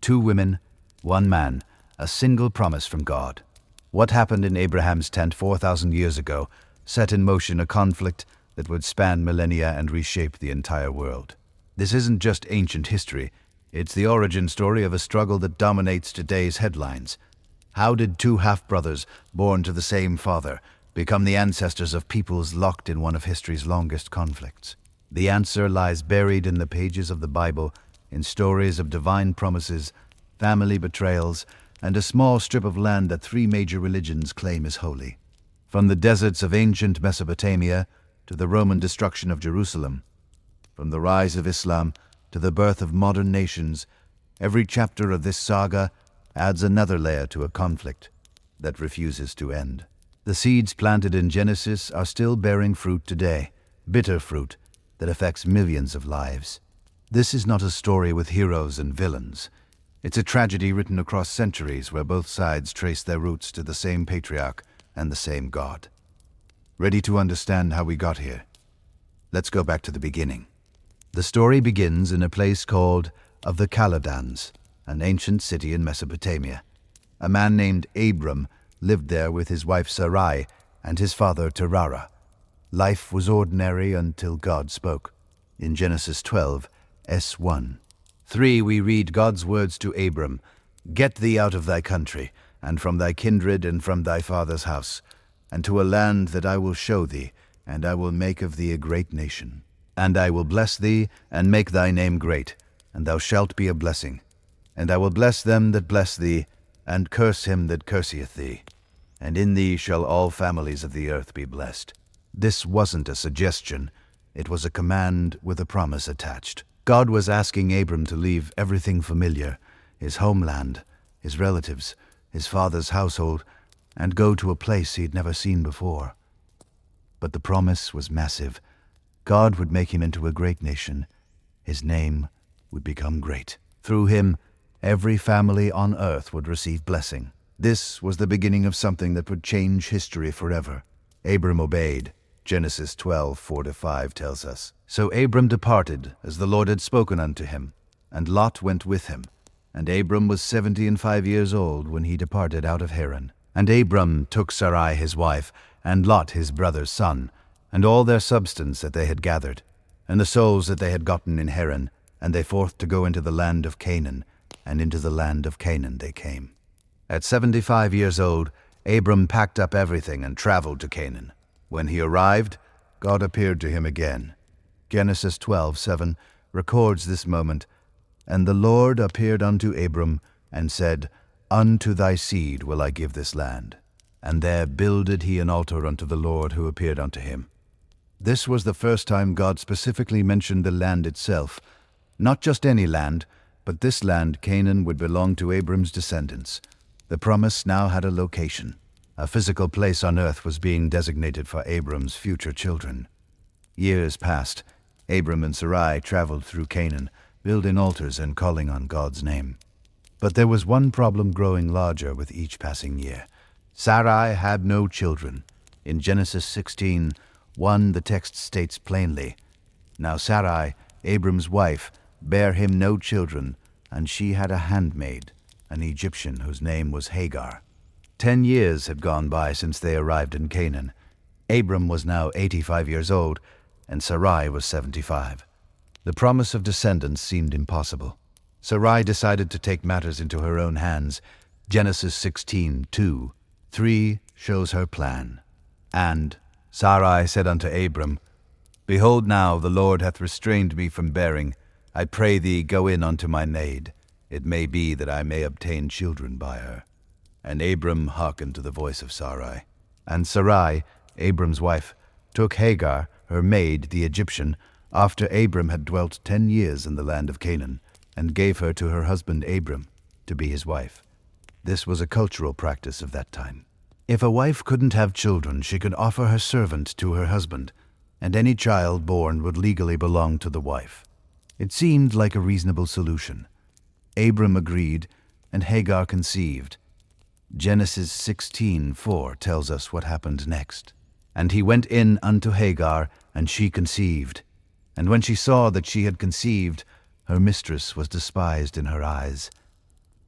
2 women, 1 man, a single promise from God. What happened in Abraham's tent 4,000 years ago set in motion a conflict that would span millennia and reshape the entire world. This isn't just ancient history, it's the origin story of a struggle that dominates today's headlines. How did 2 half-brothers, born to the same father, become the ancestors of peoples locked in one of history's longest conflicts? The answer lies buried in the pages of the Bible, in stories of divine promises, family betrayals, and a small strip of land that 3 major religions claim as holy. From the deserts of ancient Mesopotamia to the Roman destruction of Jerusalem, from the rise of Islam to the birth of modern nations, every chapter of this saga adds another layer to a conflict that refuses to end. The seeds planted in Genesis are still bearing fruit today, bitter fruit that affects millions of lives. This is not a story with heroes and villains. It's a tragedy written across centuries where both sides trace their roots to the same patriarch and the same God. Ready to understand how we got here? Let's go back to the beginning. The story begins in a place called of the Chaldeans, an ancient city in Mesopotamia. A man named Abram lived there with his wife Sarai and his father Terah. Life was ordinary until God spoke. In Genesis 12, s. 1-3 we read God's words to Abram, "Get thee out of thy country, and from thy kindred and from thy father's house, and to a land that I will show thee, and I will make of thee a great nation. And I will bless thee, and make thy name great, and thou shalt be a blessing. And I will bless them that bless thee, and curse him that curseth thee. And in thee shall all families of the earth be blessed." This wasn't a suggestion, it was a command with a promise attached. God was asking Abram to leave everything familiar, his homeland, his relatives, his father's household, and go to a place he'd never seen before. But the promise was massive. God would make him into a great nation. His name would become great. Through him, every family on earth would receive blessing. This was the beginning of something that would change history forever. Abram obeyed. Genesis 12, 4-5 tells us. So Abram departed, as the Lord had spoken unto him, and Lot went with him. And Abram was 75 years old when he departed out of Haran. And Abram took Sarai his wife, and Lot his brother's son, and all their substance that they had gathered, and the souls that they had gotten in Haran, and they forth to go into the land of Canaan, and into the land of Canaan they came. At 75 years old, Abram packed up everything and traveled to Canaan. When he arrived, God appeared to him again. Genesis 12:7 records this moment. And the Lord appeared unto Abram, and said, Unto thy seed will I give this land. And there builded he an altar unto the Lord who appeared unto him. This was the first time God specifically mentioned the land itself. Not just any land, but this land, Canaan, would belong to Abram's descendants. The promise now had a location. A physical place on earth was being designated for Abram's future children. Years passed. Abram and Sarai traveled through Canaan, building altars and calling on God's name. But there was one problem growing larger with each passing year. Sarai had no children. In Genesis 16:1, the text states plainly, Now Sarai, Abram's wife, bare him no children, and she had a handmaid, an Egyptian whose name was Hagar. 10 years had gone by since they arrived in Canaan. Abram was now 85 years old, and Sarai was 75. The promise of descendants seemed impossible. Sarai decided to take matters into her own hands. Genesis 16:2-3 shows her plan. And Sarai said unto Abram, Behold now, the Lord hath restrained me from bearing. I pray thee, go in unto my maid. It may be that I may obtain children by her. And Abram hearkened to the voice of Sarai. And Sarai, Abram's wife, took Hagar, her maid, the Egyptian, after Abram had dwelt 10 years in the land of Canaan, and gave her to her husband Abram to be his wife. This was a cultural practice of that time. If a wife couldn't have children, she could offer her servant to her husband, and any child born would legally belong to the wife. It seemed like a reasonable solution. Abram agreed, and Hagar conceived. Genesis 16:4 tells us what happened next. And he went in unto Hagar, and she conceived. And when she saw that she had conceived, her mistress was despised in her eyes.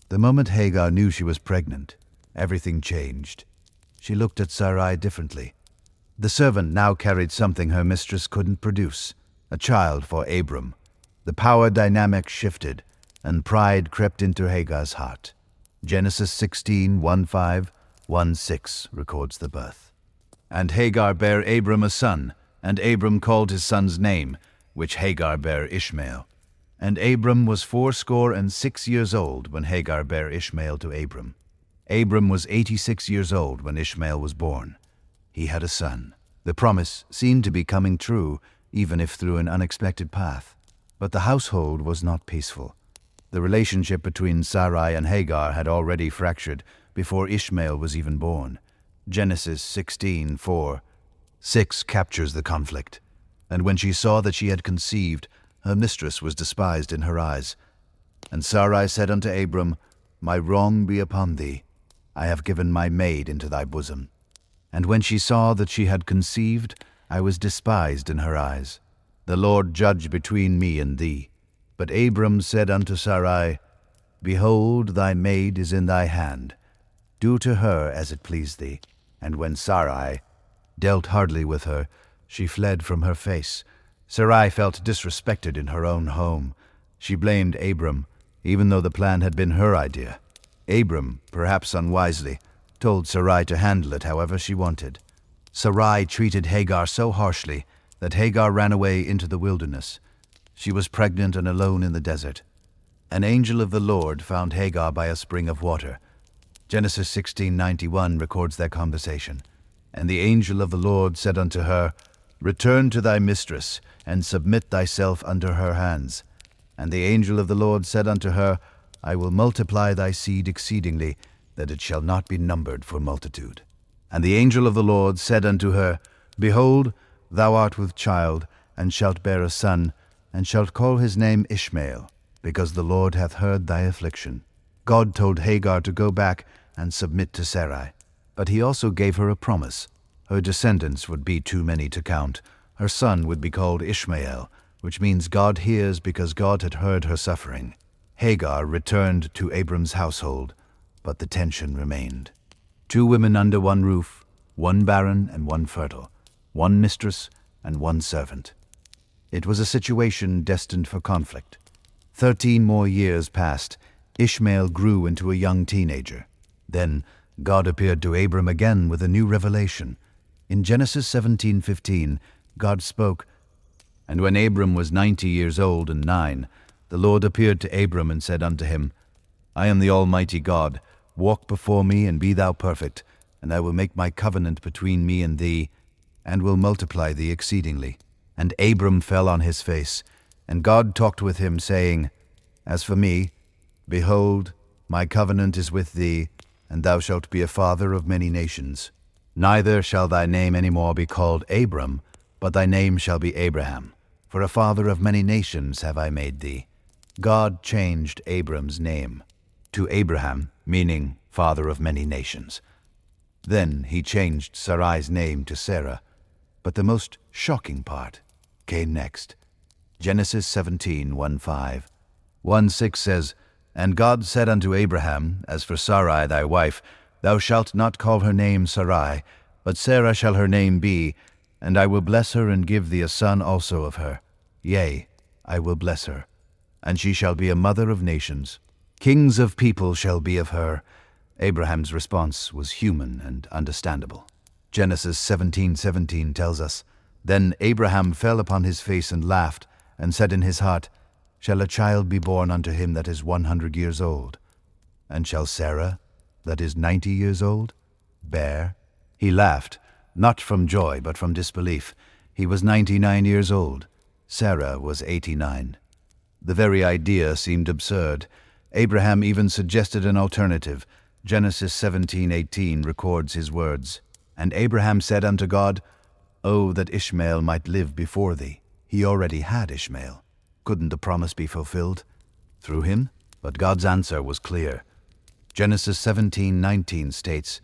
The moment Hagar knew she was pregnant, everything changed. She looked at Sarai differently. The servant now carried something her mistress couldn't produce, a child for Abram. The power dynamic shifted, and pride crept into Hagar's heart. Genesis 16:1-5-1-6 records the birth. And Hagar bare Abram a son, and Abram called his son's name, which Hagar bare Ishmael. And Abram was 86 years old when Hagar bare Ishmael to Abram. Abram was 86 years old when Ishmael was born. He had a son. The promise seemed to be coming true, even if through an unexpected path. But the household was not peaceful. The relationship between Sarai and Hagar had already fractured before Ishmael was even born. Genesis 16:4-6 captures the conflict. And when she saw that she had conceived, her mistress was despised in her eyes. And Sarai said unto Abram, My wrong be upon thee. I have given my maid into thy bosom. And when she saw that she had conceived, I was despised in her eyes. The Lord judge between me and thee. But Abram said unto Sarai, Behold, thy maid is in thy hand. Do to her as it please thee. And when Sarai dealt hardly with her, she fled from her face. Sarai felt disrespected in her own home. She blamed Abram, even though the plan had been her idea. Abram, perhaps unwisely, told Sarai to handle it however she wanted. Sarai treated Hagar so harshly that Hagar ran away into the wilderness. She was pregnant and alone in the desert. An angel of the Lord found Hagar by a spring of water. Genesis 16:91 records their conversation. And the angel of the Lord said unto her, Return to thy mistress, and submit thyself under her hands. And the angel of the Lord said unto her, I will multiply thy seed exceedingly, that it shall not be numbered for multitude. And the angel of the Lord said unto her, Behold, thou art with child, and shalt bear a son, and shalt call his name Ishmael, because the Lord hath heard thy affliction. God told Hagar to go back and submit to Sarai. But he also gave her a promise. Her descendants would be too many to count. Her son would be called Ishmael, which means God hears because God had heard her suffering. Hagar returned to Abram's household, but the tension remained. 2 women under one roof, one barren and one fertile, one mistress and one servant. It was a situation destined for conflict. 13 more years passed. Ishmael grew into a young teenager. Then God appeared to Abram again with a new revelation. In Genesis 17:15, God spoke, And when Abram was 90 years old and 9, the Lord appeared to Abram and said unto him, I am the Almighty God. Walk before me and be thou perfect, and I will make my covenant between me and thee, and will multiply thee exceedingly. And Abram fell on his face, and God talked with him, saying, As for me, behold, my covenant is with thee, and thou shalt be a father of many nations. Neither shall thy name any more be called Abram, but thy name shall be Abraham. For a father of many nations have I made thee. God changed Abram's name to Abraham, meaning father of many nations. Then he changed Sarai's name to Sarah. But the most shocking part came next. Genesis 17:1-5. 1:6 says, And God said unto Abraham, As for Sarai thy wife, thou shalt not call her name Sarai, but Sarah shall her name be, and I will bless her and give thee a son also of her. Yea, I will bless her, and she shall be a mother of nations. Kings of people shall be of her. Abraham's response was human and understandable. Genesis 17:17 tells us, Then Abraham fell upon his face and laughed, and said in his heart, Shall a child be born unto him that is 100 years old? And shall Sarah, that is 90 years old, bear? He laughed, not from joy, but from disbelief. He was 99 years old. Sarah was 89. The very idea seemed absurd. Abraham even suggested an alternative. Genesis 17:18 records his words, And Abraham said unto God, Oh, that Ishmael might live before thee. He already had Ishmael. Couldn't the promise be fulfilled through him? But God's answer was clear. Genesis 17:19 states,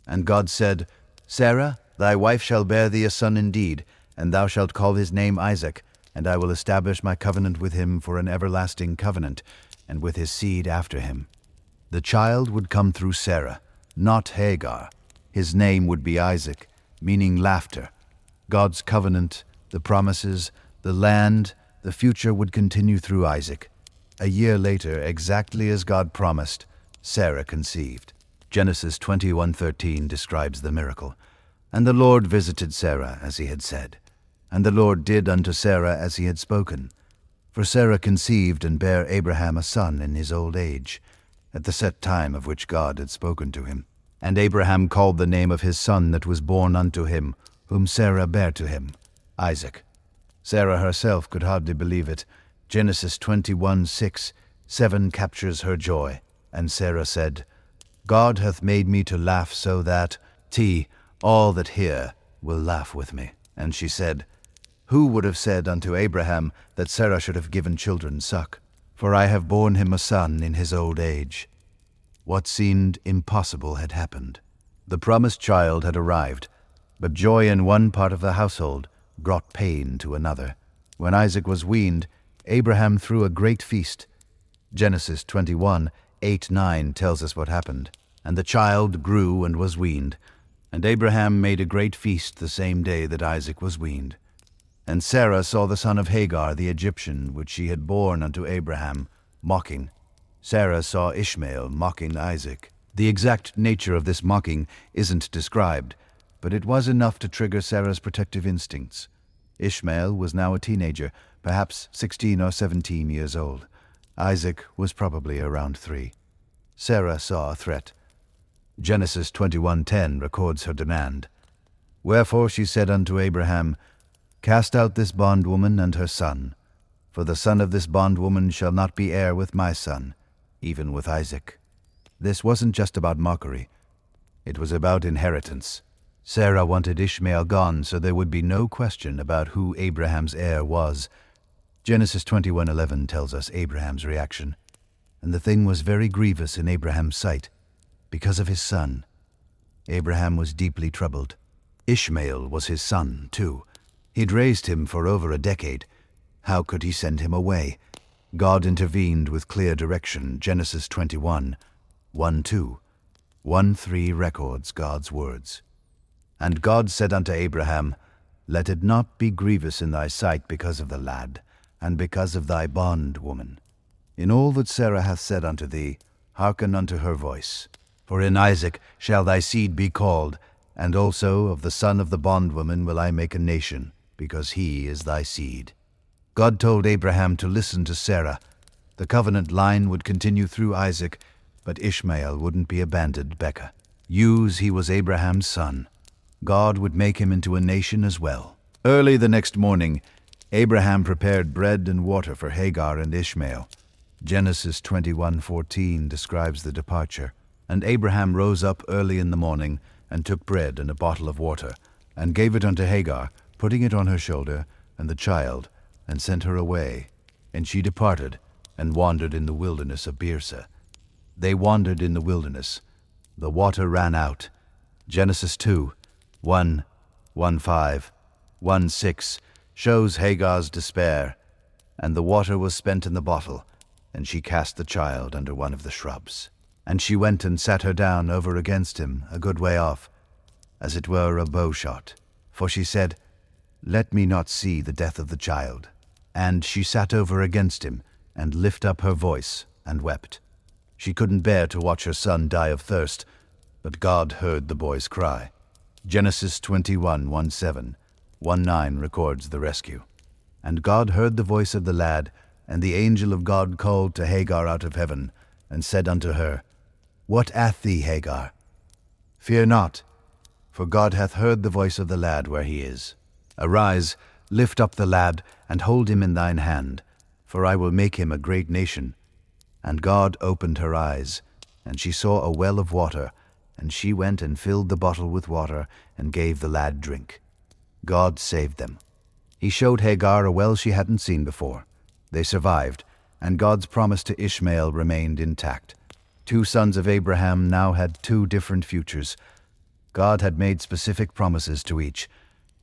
And God said, Sarah, thy wife shall bear thee a son indeed, and thou shalt call his name Isaac, and I will establish my covenant with him for an everlasting covenant, and with his seed after him. The child would come through Sarah, not Hagar. His name would be Isaac, meaning laughter. God's covenant, the promises, the land, the future would continue through Isaac. A year later, exactly as God promised, Sarah conceived. Genesis 21:13 describes the miracle. And the Lord visited Sarah as he had said. And the Lord did unto Sarah as he had spoken. For Sarah conceived and bare Abraham a son in his old age, at the set time of which God had spoken to him. And Abraham called the name of his son that was born unto him, whom Sarah bare to him, Isaac. Sarah herself could hardly believe it. Genesis 21:6-7 captures her joy. And Sarah said, God hath made me to laugh so that, all that hear will laugh with me. And she said, Who would have said unto Abraham that Sarah should have given children suck? For I have borne him a son in his old age. What seemed impossible had happened. The promised child had arrived, but joy in one part of the household brought pain to another. When Isaac was weaned, Abraham threw a great feast. Genesis 21:8-9 tells us what happened. And the child grew and was weaned. And Abraham made a great feast the same day that Isaac was weaned. And Sarah saw the son of Hagar the Egyptian, which she had borne unto Abraham, mocking. Sarah saw Ishmael mocking Isaac. The exact nature of this mocking isn't described, but it was enough to trigger Sarah's protective instincts. Ishmael was now a teenager, perhaps 16 or 17 years old. Isaac was probably around 3. Sarah saw a threat. Genesis 21:10 records her demand. Wherefore she said unto Abraham, Cast out this bondwoman and her son, for the son of this bondwoman shall not be heir with my son, even with Isaac. This wasn't just about mockery. It was about inheritance. Sarah wanted Ishmael gone so there would be no question about who Abraham's heir was. Genesis 21:11 tells us Abraham's reaction. And the thing was very grievous in Abraham's sight, because of his son. Abraham was deeply troubled. Ishmael was his son, too. He'd raised him for over a decade. How could he send him away? God intervened with clear direction. Genesis 21:1-2. 1:3 records God's words. And God said unto Abraham, Let it not be grievous in thy sight because of the lad, and because of thy bondwoman. In all that Sarah hath said unto thee, hearken unto her voice. For in Isaac shall thy seed be called, and also of the son of the bondwoman will I make a nation, because he is thy seed. God told Abraham to listen to Sarah. The covenant line would continue through Isaac, but Ishmael wouldn't be abandoned, Becca. He was Abraham's son. God would make him into a nation as well. Early the next morning, Abraham prepared bread and water for Hagar and Ishmael. Genesis 21:14 describes the departure. And Abraham rose up early in the morning, and took bread and a bottle of water, and gave it unto Hagar, putting it on her shoulder, and the child, and sent her away. And she departed, and wandered in the wilderness of Beerseh. They wandered in the wilderness. The water ran out. Genesis 2:1-1:5-1:6 shows Hagar's despair. And the water was spent in the bottle, and she cast the child under one of the shrubs. And she went and sat her down over against him, a good way off, as it were a bow shot. For she said, Let me not see the death of the child. And she sat over against him, and lift up her voice, and wept. She couldn't bear to watch her son die of thirst, but God heard the boy's cry. Genesis 21:1-7-1:9 records the rescue. And God heard the voice of the lad, and the angel of God called to Hagar out of heaven, and said unto her, What ath thee, Hagar? Fear not, for God hath heard the voice of the lad where he is. Arise, lift up the lad, and hold him in thine hand, for I will make him a great nation. And God opened her eyes, and she saw a well of water, and she went and filled the bottle with water, and gave the lad drink. God saved them. He showed Hagar a well she hadn't seen before. They survived, and God's promise to Ishmael remained intact. 2 sons of Abraham now had 2 different futures. God had made specific promises to each,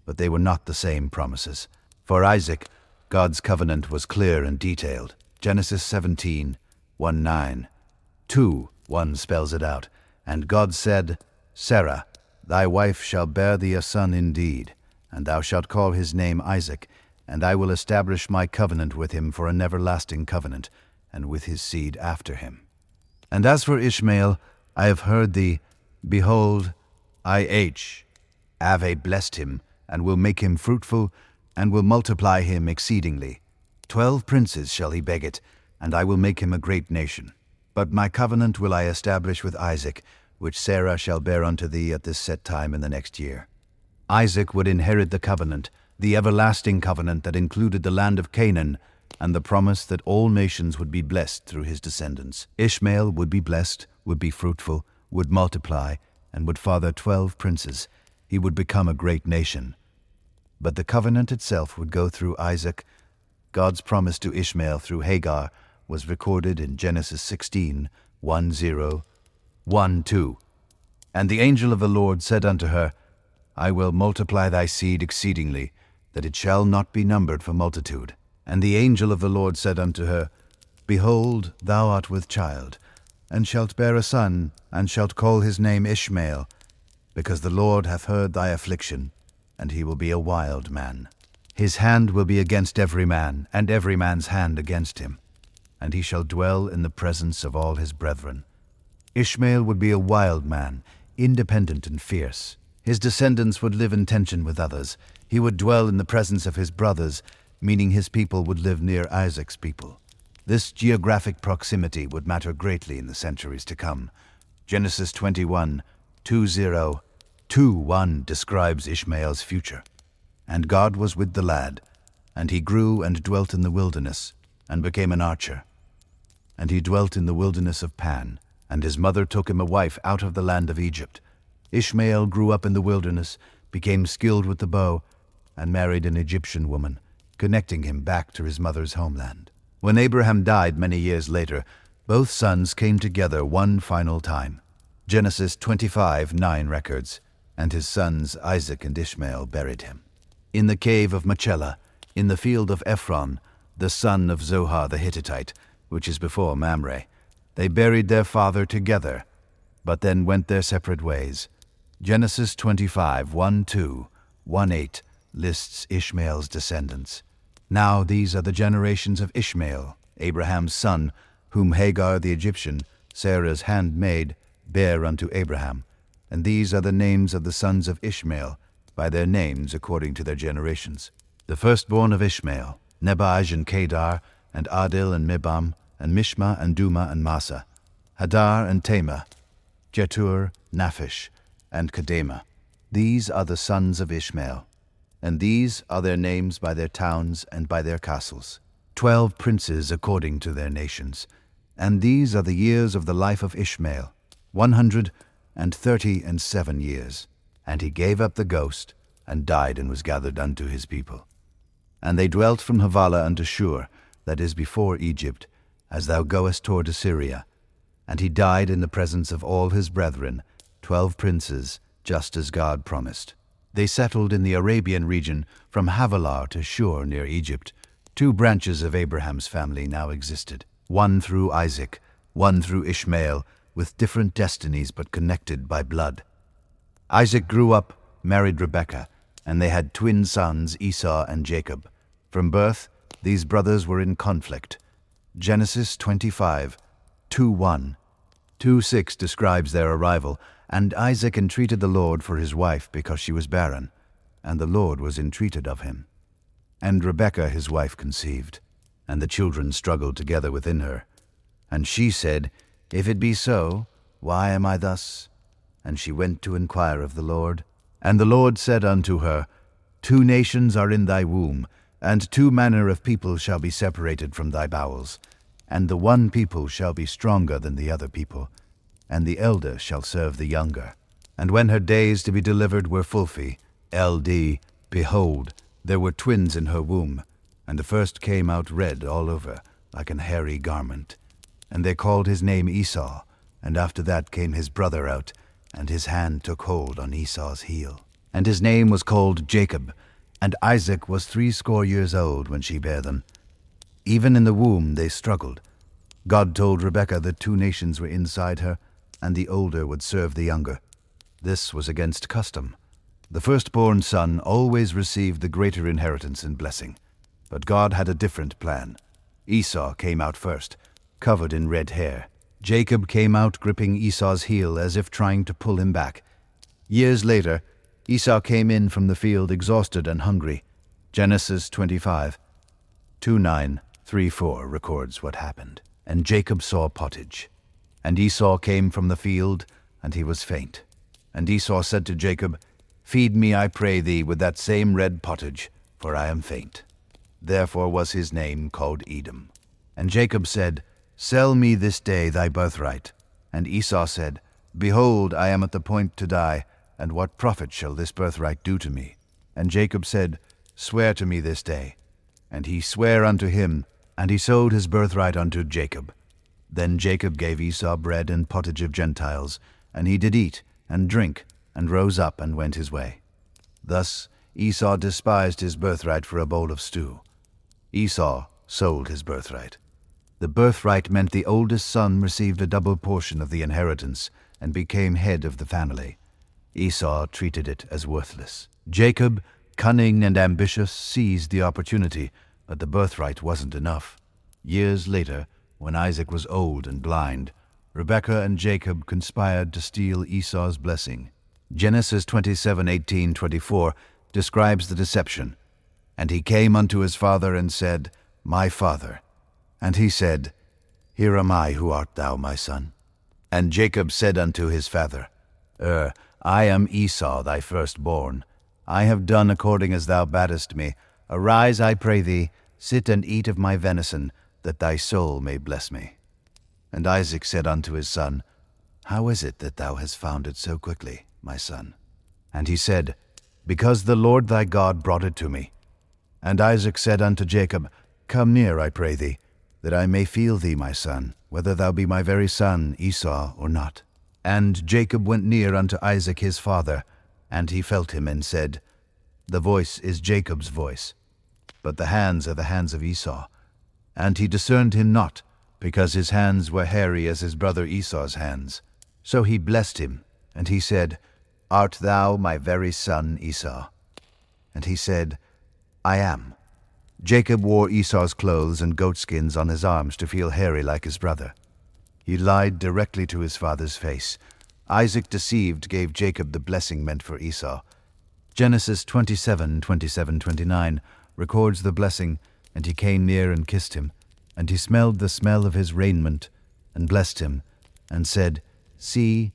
but they were not the same promises. For Isaac, God's covenant was clear and detailed. Genesis 17:1-9. 2 1 spells it out. And God said, Sarah, thy wife shall bear thee a son indeed, and thou shalt call his name Isaac, and I will establish my covenant with him for an everlasting covenant, and with his seed after him. And as for Ishmael, I have heard thee. Behold, Have blessed him, and will make him fruitful, and will multiply him exceedingly. 12 princes shall he beget, and I will make him a great nation. But my covenant will I establish with Isaac, which Sarah shall bear unto thee at this set time in the next year. Isaac would inherit the covenant, the everlasting covenant that included the land of Canaan, and the promise that all nations would be blessed through his descendants. Ishmael would be blessed, would be fruitful, would multiply, and would father 12 princes. He would become a great nation. But the covenant itself would go through Isaac. God's promise to Ishmael through Hagar was recorded in Genesis 16, 1:2. And the angel of the Lord said unto her, I will multiply thy seed exceedingly, that it shall not be numbered for multitude. And the angel of the Lord said unto her, Behold, thou art with child, and shalt bear a son, and shalt call his name Ishmael, because the Lord hath heard thy affliction, and he will be a wild man. His hand will be against every man, and every man's hand against him, and he shall dwell in the presence of all his brethren. Ishmael would be a wild man, independent and fierce. His descendants would live in tension with others. He would dwell in the presence of his brothers, meaning his people would live near Isaac's people. This geographic proximity would matter greatly in the centuries to come. Genesis 21:2-1 describes Ishmael's future. And God was with the lad, and he grew and dwelt in the wilderness, and became an archer. And he dwelt in the wilderness of Pan, and his mother took him a wife out of the land of Egypt. Ishmael grew up in the wilderness, became skilled with the bow, and married an Egyptian woman, connecting him back to his mother's homeland. When Abraham died many years later, both sons came together one final time. Genesis 25:9 records, and his sons Isaac and Ishmael buried him. In the cave of Machpelah, in the field of Ephron, the son of Zohar the Hittite, which is before Mamre, they buried their father together, but then went their separate ways. Genesis 25:1-1:8 lists Ishmael's descendants. Now these are the generations of Ishmael, Abraham's son, whom Hagar the Egyptian, Sarah's handmaid, bare unto Abraham. And these are the names of the sons of Ishmael, by their names according to their generations. The firstborn of Ishmael, Nebaj and Kedar, and Adil and Mibam, and Mishma and Duma and Massa, Hadar and Tema, Jetur, Naphish, and Kedema. These are the sons of Ishmael, and these are their names by their towns and by their castles. 12 princes according to their nations. And these are the years of the life of Ishmael, 137 years. And he gave up the ghost, and died, and was gathered unto his people. And they dwelt from Havilah unto Shur, that is before Egypt, as thou goest toward Assyria. And he died in the presence of all his brethren, 12 princes, just as God promised. They settled in the Arabian region from Havilah to Shur near Egypt. 2 branches of Abraham's family now existed, one through Isaac, one through Ishmael, with different destinies but connected by blood. Isaac grew up, married Rebekah, and they had twin sons, Esau and Jacob. From birth, these brothers were in conflict. Genesis 25:2-1. 2:6 describes their arrival. And Isaac entreated the Lord for his wife, because she was barren, and the Lord was entreated of him. And Rebekah his wife conceived, and the children struggled together within her. And she said, If it be so, why am I thus? And she went to inquire of the Lord. And the Lord said unto her, 2 nations are in thy womb, and 2 manner of people shall be separated from thy bowels. And the one people shall be stronger than the other people, and the elder shall serve the younger. And when her days to be delivered were fulfilled, behold, there were twins in her womb, and the first came out red all over, like an hairy garment. And they called his name Esau, and after that came his brother out, and his hand took hold on Esau's heel. And his name was called Jacob, and Isaac was 80 years old when she bare them. Even in the womb they struggled. God told Rebekah that 2 nations were inside her, and the older would serve the younger. This was against custom. The firstborn son always received the greater inheritance and blessing. But God had a different plan. Esau came out first, covered in red hair. Jacob came out gripping Esau's heel as if trying to pull him back. Years later, Esau came in from the field exhausted and hungry. Genesis 25, 2:9-3:4 records what happened. And Jacob saw pottage. And Esau came from the field, and he was faint. And Esau said to Jacob, "Feed me, I pray thee, with that same red pottage, for I am faint." Therefore was his name called Edom. And Jacob said, "Sell me this day thy birthright." And Esau said, "Behold, I am at the point to die, and what profit shall this birthright do to me?" And Jacob said, "Swear to me this day." And he sware unto him, and he sold his birthright unto Jacob. Then Jacob gave Esau bread and pottage of Gentiles, and he did eat and drink, and rose up and went his way. Thus Esau despised his birthright for a bowl of stew. Esau sold his birthright. The birthright meant the oldest son received a double portion of the inheritance and became head of the family. Esau treated it as worthless. Jacob, cunning and ambitious, seized the opportunity, but the birthright wasn't enough. Years later, when Isaac was old and blind, Rebekah and Jacob conspired to steal Esau's blessing. Genesis 27:18-24 describes the deception. And he came unto his father and said, "My father." And he said, "Here am I, who art thou, my son?" And Jacob said unto his father, I am Esau thy firstborn. I have done according as thou badest me. Arise, I pray thee, sit and eat of my venison, that thy soul may bless me. And Isaac said unto his son, How is it that thou hast found it so quickly, my son? And he said, Because the Lord thy God brought it to me. And Isaac said unto Jacob, Come near, I pray thee, that I may feel thee, my son, whether thou be my very son Esau or not. And Jacob went near unto Isaac his father, and he felt him and said, The voice is Jacob's voice, but the hands are the hands of Esau. And he discerned him not, because his hands were hairy as his brother Esau's hands. So he blessed him, and he said, Art thou my very son Esau? And he said, I am. Jacob wore Esau's clothes and goatskins on his arms to feel hairy like his brother. He lied directly to his father's face. Isaac, deceived, gave Jacob the blessing meant for Esau. Genesis 27:27-29 records the blessing, and he came near and kissed him, and he smelled the smell of his raiment, and blessed him, and said, See,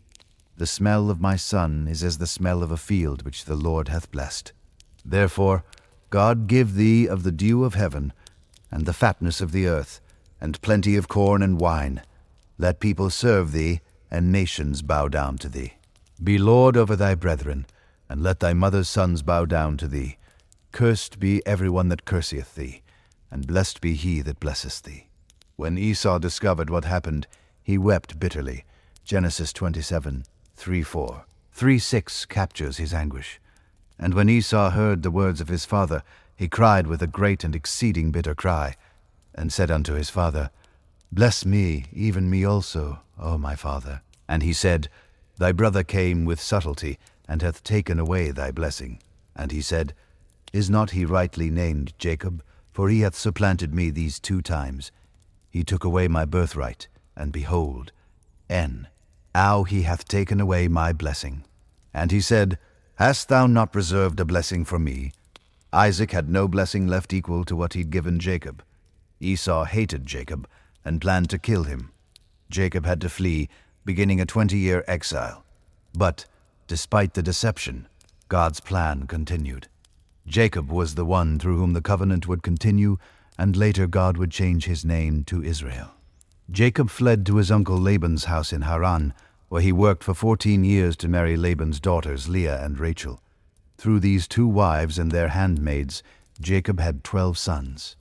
the smell of my son is as the smell of a field which the Lord hath blessed. Therefore God give thee of the dew of heaven, and the fatness of the earth, and plenty of corn and wine. Let people serve thee, and nations bow down to thee. Be Lord over thy brethren, and let thy mother's sons bow down to thee. Cursed be every one that curseth thee, and blessed be he that blesseth thee. When Esau discovered what happened, he wept bitterly. Genesis 27:3-4. 3:6 captures his anguish. And when Esau heard the words of his father, he cried with a great and exceeding bitter cry, and said unto his father, Bless me, even me also, O my father. And he said, Thy brother came with subtlety, and hath taken away thy blessing. And he said, Is not he rightly named Jacob? For he hath supplanted me these 2 times. He took away my birthright, and behold, now he hath taken away my blessing. And he said, Hast thou not reserved a blessing for me? Isaac had no blessing left equal to what he'd given Jacob. Esau hated Jacob, and planned to kill him. Jacob had to flee, beginning a 20-year exile. But, despite the deception, God's plan continued. Jacob was the one through whom the covenant would continue, and later God would change his name to Israel. Jacob fled to his uncle Laban's house in Haran, where he worked for 14 years to marry Laban's daughters Leah and Rachel. Through these 2 wives and their handmaids, Jacob had 12 sons.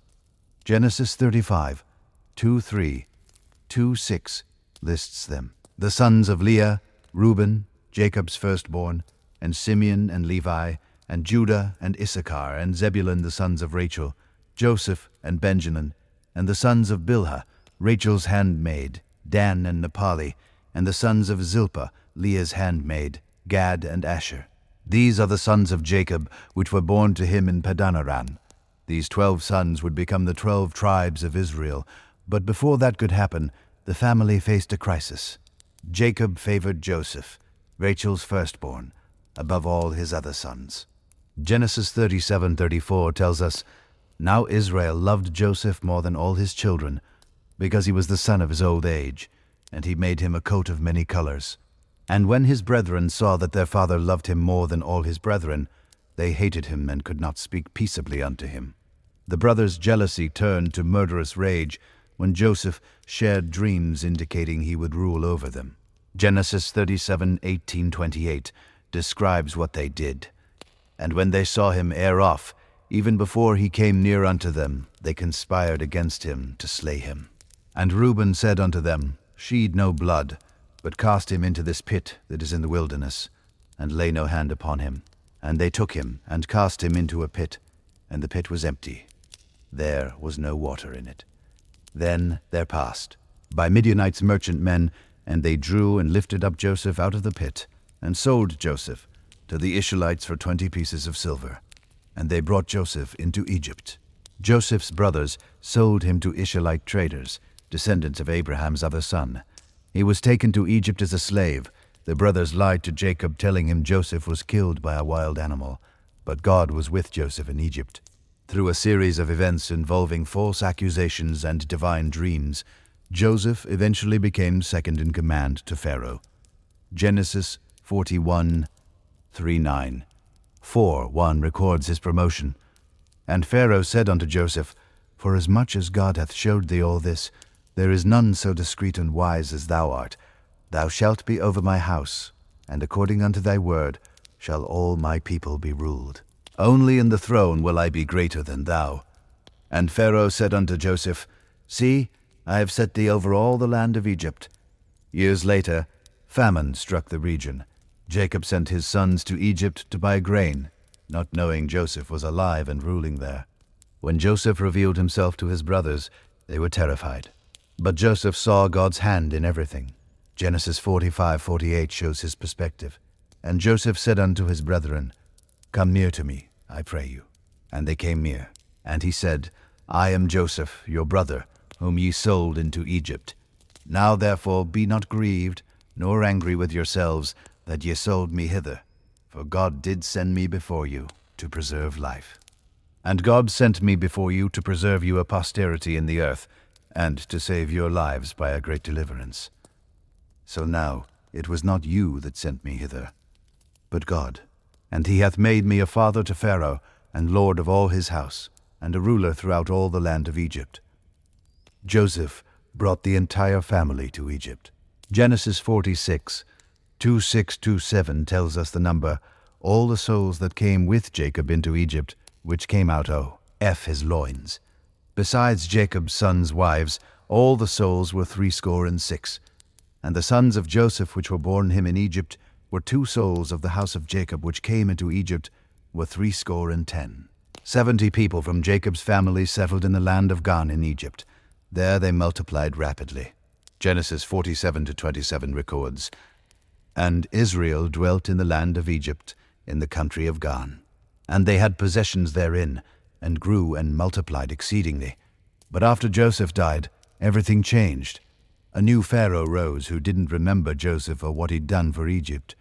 Genesis 35:2-3-2-6 lists them. The sons of Leah, Reuben, Jacob's firstborn, and Simeon and Levi, and Judah and Issachar, and Zebulun the sons of Rachel, Joseph and Benjamin, and the sons of Bilhah, Rachel's handmaid, Dan and Naphtali, and the sons of Zilpah, Leah's handmaid, Gad and Asher. These are the sons of Jacob, which were born to him in Padanaram. These 12 sons would become the 12 tribes of Israel, but before that could happen, the family faced a crisis. Jacob favored Joseph, Rachel's firstborn, above all his other sons. Genesis 37:34 tells us, "Now Israel loved Joseph more than all his children, because he was the son of his old age, and he made him a coat of many colors. And when his brethren saw that their father loved him more than all his brethren, they hated him and could not speak peaceably unto him." The brothers' jealousy turned to murderous rage when Joseph shared dreams indicating he would rule over them. Genesis 37:18-28 describes what they did. "And when they saw him ere off, even before he came near unto them, they conspired against him to slay him. And Reuben said unto them, Shed no blood, but cast him into this pit that is in the wilderness, and lay no hand upon him. And they took him, and cast him into a pit, and the pit was empty. There was no water in it. Then there passed by Midianites merchantmen, and they drew and lifted up Joseph out of the pit, and sold Joseph to the Ishmaelites for 20 pieces of silver. And they brought Joseph into Egypt. Joseph's brothers sold him to Ishmaelite traders, descendants of Abraham's other son. He was taken to Egypt as a slave. The brothers lied to Jacob, telling him Joseph was killed by a wild animal. But God was with Joseph in Egypt. Through a series of events involving false accusations and divine dreams, Joseph eventually became second in command to Pharaoh. Genesis 41:39. 4:1 records his promotion. And Pharaoh said unto Joseph, Forasmuch as God hath showed thee all this, there is none so discreet and wise as thou art. Thou shalt be over my house, and according unto thy word shall all my people be ruled. Only in the throne will I be greater than thou. And Pharaoh said unto Joseph, See, I have set thee over all the land of Egypt. Years later, famine struck the region. Jacob sent his sons to Egypt to buy grain, not knowing Joseph was alive and ruling there. When Joseph revealed himself to his brothers, they were terrified. But Joseph saw God's hand in everything. Genesis 45:48 shows his perspective. And Joseph said unto his brethren, Come near to me, I pray you. And they came near. And he said, I am Joseph, your brother, whom ye sold into Egypt. Now therefore be not grieved, nor angry with yourselves, that ye sold me hither. For God did send me before you to preserve life. And God sent me before you to preserve you a posterity in the earth, and to save your lives by a great deliverance. So now it was not you that sent me hither, but God. And he hath made me a father to Pharaoh, and lord of all his house, and a ruler throughout all the land of Egypt. Joseph brought the entire family to Egypt. Genesis 46:26-27 tells us the number, all the souls that came with Jacob into Egypt, which came out his loins. Besides Jacob's sons' wives, all the souls were 66. And the sons of Joseph which were born him in Egypt were 2 souls of the house of Jacob which came into Egypt were 70. 70 people from Jacob's family settled in the land of Canaan in Egypt. There they multiplied rapidly. Genesis 47-27 records, And Israel dwelt in the land of Egypt, in the country of Canaan. And they had possessions therein, and grew and multiplied exceedingly. But after Joseph died, everything changed. A new Pharaoh rose who didn't remember Joseph or what he'd done for Egypt.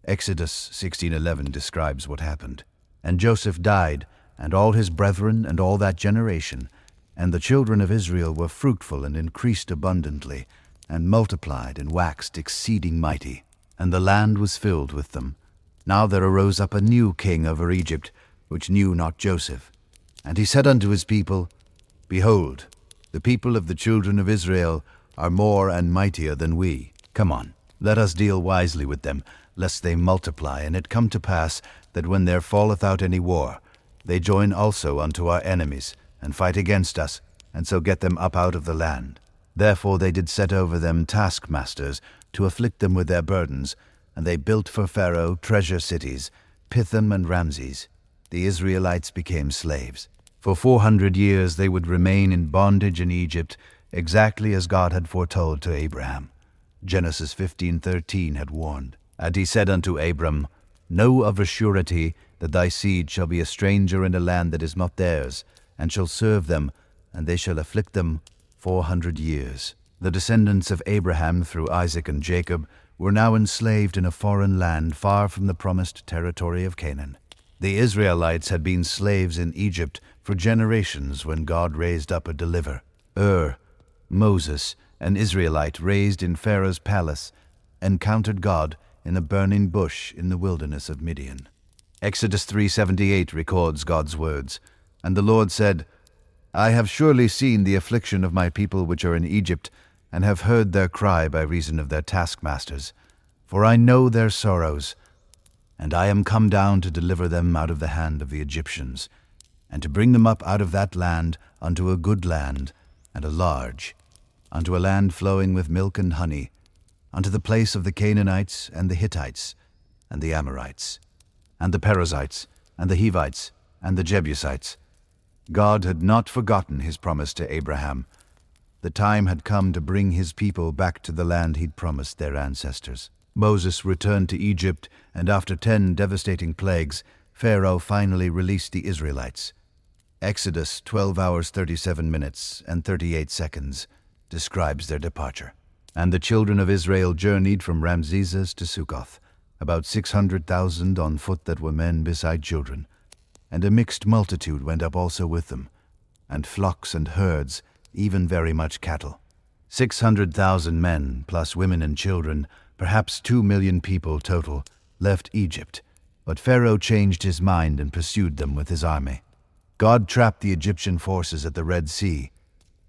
Exodus 16:11 describes what happened. And Joseph died, and all his brethren and all that generation. And the children of Israel were fruitful and increased abundantly, and multiplied and waxed exceeding mighty. And the land was filled with them. Now there arose up a new king over Egypt, which knew not Joseph. And he said unto his people, Behold, the people of the children of Israel are more and mightier than we. Come on, let us deal wisely with them, lest they multiply, and it come to pass that when there falleth out any war, they join also unto our enemies, and fight against us, and so get them up out of the land. Therefore they did set over them taskmasters, to afflict them with their burdens, and they built for Pharaoh treasure cities, Pithom and Ramses. The Israelites became slaves. For 400 years they would remain in bondage in Egypt, exactly as God had foretold to Abraham. Genesis 15:13 had warned. And he said unto Abram, Know of a surety that thy seed shall be a stranger in a land that is not theirs, and shall serve them, and they shall afflict them 400 years. The descendants of Abraham through Isaac and Jacob were now enslaved in a foreign land far from the promised territory of Canaan. The Israelites had been slaves in Egypt for generations when God raised up a deliverer. Moses, an Israelite raised in Pharaoh's palace, encountered God in a burning bush in the wilderness of Midian. Exodus 3:78 records God's words, And the Lord said, I have surely seen the affliction of my people which are in Egypt, and have heard their cry by reason of their taskmasters. For I know their sorrows, and I am come down to deliver them out of the hand of the Egyptians, and to bring them up out of that land unto a good land, and a large, unto a land flowing with milk and honey, unto the place of the Canaanites, and the Hittites, and the Amorites, and the Perizzites, and the Hivites, and the Jebusites. God had not forgotten his promise to Abraham. The time had come to bring his people back to the land he'd promised their ancestors. Moses returned to Egypt, and after 10 devastating plagues, Pharaoh finally released the Israelites. Exodus 12 hours 37 minutes and 38 seconds describes their departure. And the children of Israel journeyed from Ramses to Succoth, about 600,000 on foot that were men beside children. And a mixed multitude went up also with them, and flocks and herds, even very much cattle. 600,000 men, plus women and children, perhaps 2 million people total, left Egypt, but Pharaoh changed his mind and pursued them with his army. God trapped the Egyptian forces at the Red Sea.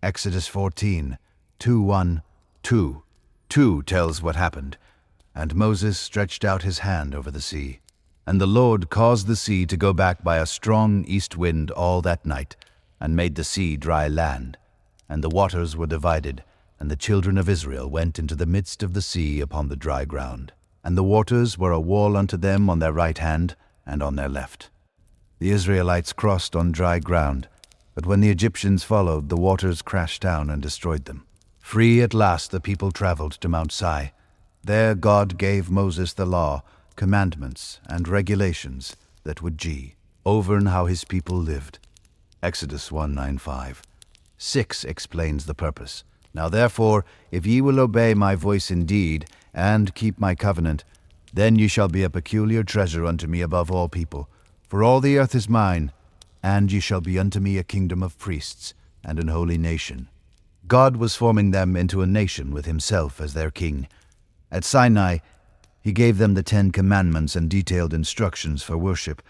Exodus 14, 2:1-2 tells what happened. And Moses stretched out his hand over the sea. And the Lord caused the sea to go back by a strong east wind all that night, and made the sea dry land. And the waters were divided, and the children of Israel went into the midst of the sea upon the dry ground. And the waters were a wall unto them on their right hand and on their left. The Israelites crossed on dry ground, but when the Egyptians followed, the waters crashed down and destroyed them. Free at last the people traveled to Mount Sinai. There God gave Moses the law, commandments, and regulations that would govern how his people lived. Exodus 1:9-5. 6 explains the purpose. Now therefore, if ye will obey my voice indeed, and keep my covenant, then ye shall be a peculiar treasure unto me above all people. For all the earth is mine, and ye shall be unto me a kingdom of priests, and an holy nation. God was forming them into a nation with himself as their king. At Sinai, he gave them the 10 commandments and detailed instructions for worship,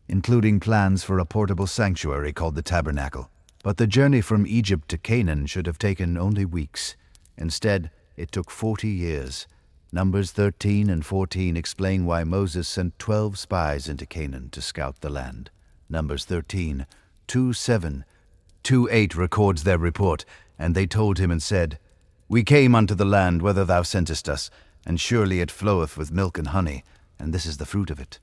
including plans for a portable sanctuary called the tabernacle. But the journey from Egypt to Canaan should have taken only weeks. Instead, it took 40 years. Numbers 13 and 14 explain why Moses sent 12 spies into Canaan to scout the land. Numbers 13, 2:7-8 records their report, and they told him and said, We came unto the land whither thou sentest us, and surely it floweth with milk and honey, and this is the fruit of it.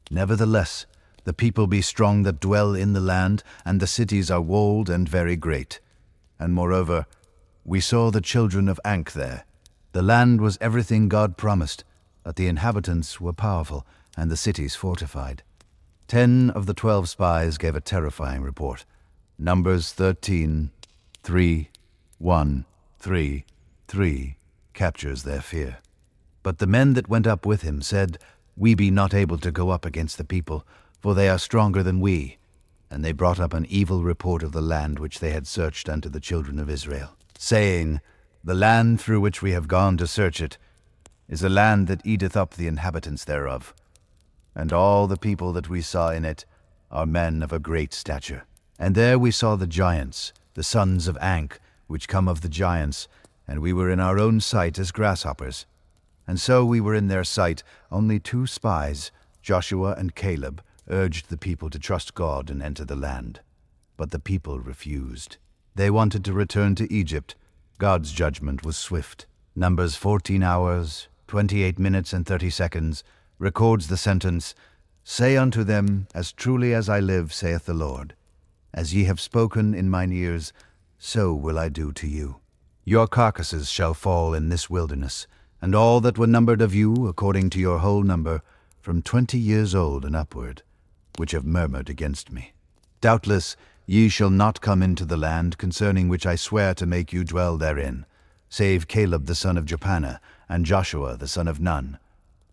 Nevertheless, the people be strong that dwell in the land, and the cities are walled and very great. And moreover, we saw the children of Anak there. The land was everything God promised, but the inhabitants were powerful, and the cities fortified. 10 of the 12 spies gave a terrifying report. Numbers 13, 3:1-3 captures their fear. But the men that went up with him said, We be not able to go up against the people, for they are stronger than we. And they brought up an evil report of the land which they had searched unto the children of Israel, saying, The land through which we have gone to search it is a land that eateth up the inhabitants thereof. And all the people that we saw in it are men of a great stature. And there we saw the giants, the sons of Anak, which come of the giants, and we were in our own sight as grasshoppers. And so we were in their sight. Only 2 spies, Joshua and Caleb, urged the people to trust God and enter the land. But the people refused. They wanted to return to Egypt. God's judgment was swift. Numbers 14 hours, 28 minutes and 30 seconds records the sentence, Say unto them, As truly as I live, saith the Lord, as ye have spoken in mine ears, so will I do to you. Your carcasses shall fall in this wilderness, and all that were numbered of you, according to your whole number, from 20 years old and upward, which have murmured against me. Doubtless ye shall not come into the land concerning which I swear to make you dwell therein, save Caleb the son of Jephunneh and Joshua the son of Nun,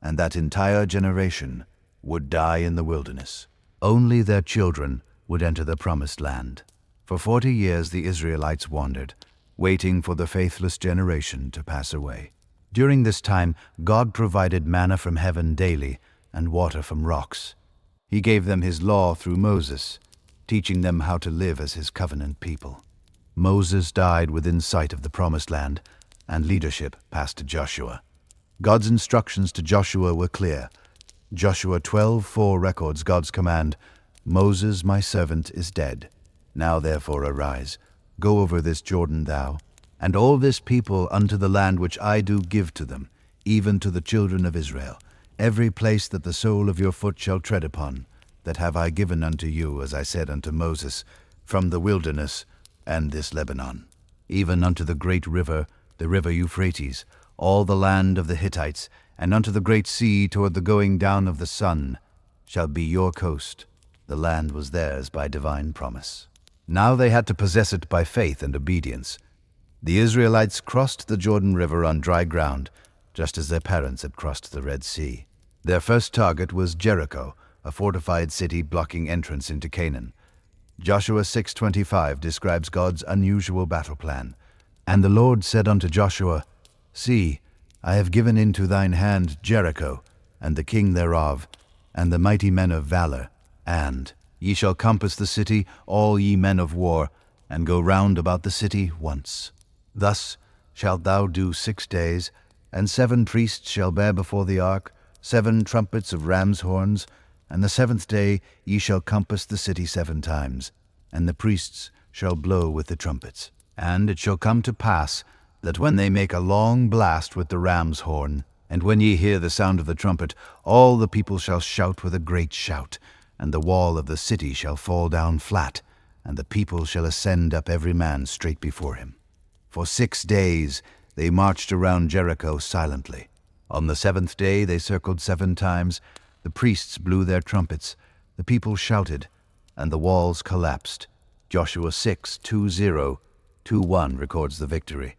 and that entire generation would die in the wilderness. Only their children would enter the promised land. For 40 years the Israelites wandered, waiting for the faithless generation to pass away. During this time God provided manna from heaven daily and water from rocks. He gave them his law through Moses, teaching them how to live as his covenant people. Moses died within sight of the promised land, and leadership passed to Joshua. God's instructions to Joshua were clear. Joshua 12:4 records God's command, "Moses, my servant, is dead. Now therefore arise, go over this Jordan thou, and all this people unto the land which I do give to them, even to the children of Israel. Every place that the sole of your foot shall tread upon, that have I given unto you, as I said unto Moses, from the wilderness and this Lebanon, even unto the great river, the river Euphrates, all the land of the Hittites, and unto the great sea toward the going down of the sun, shall be your coast." The land was theirs by divine promise. Now they had to possess it by faith and obedience. The Israelites crossed the Jordan River on dry ground, just as their parents had crossed the Red Sea. Their first target was Jericho, a fortified city blocking entrance into Canaan. Joshua 6:25 describes God's unusual battle plan. "And the Lord said unto Joshua, See, I have given into thine hand Jericho, and the king thereof, and the mighty men of valor, and ye shall compass the city, all ye men of war, and go round about the city once. Thus shalt thou do 6 days, and 7 priests shall bear before the ark 7 trumpets of ram's horns, and the 7th day ye shall compass the city 7 times, and the priests shall blow with the trumpets. And it shall come to pass, that when they make a long blast with the ram's horn, and when ye hear the sound of the trumpet, all the people shall shout with a great shout, and the wall of the city shall fall down flat, and the people shall ascend up every man straight before him. For 6 days they marched around Jericho silently. On the 7th day they circled 7 times, the priests blew their trumpets, the people shouted, and the walls collapsed." Joshua 6:20-1 records the victory.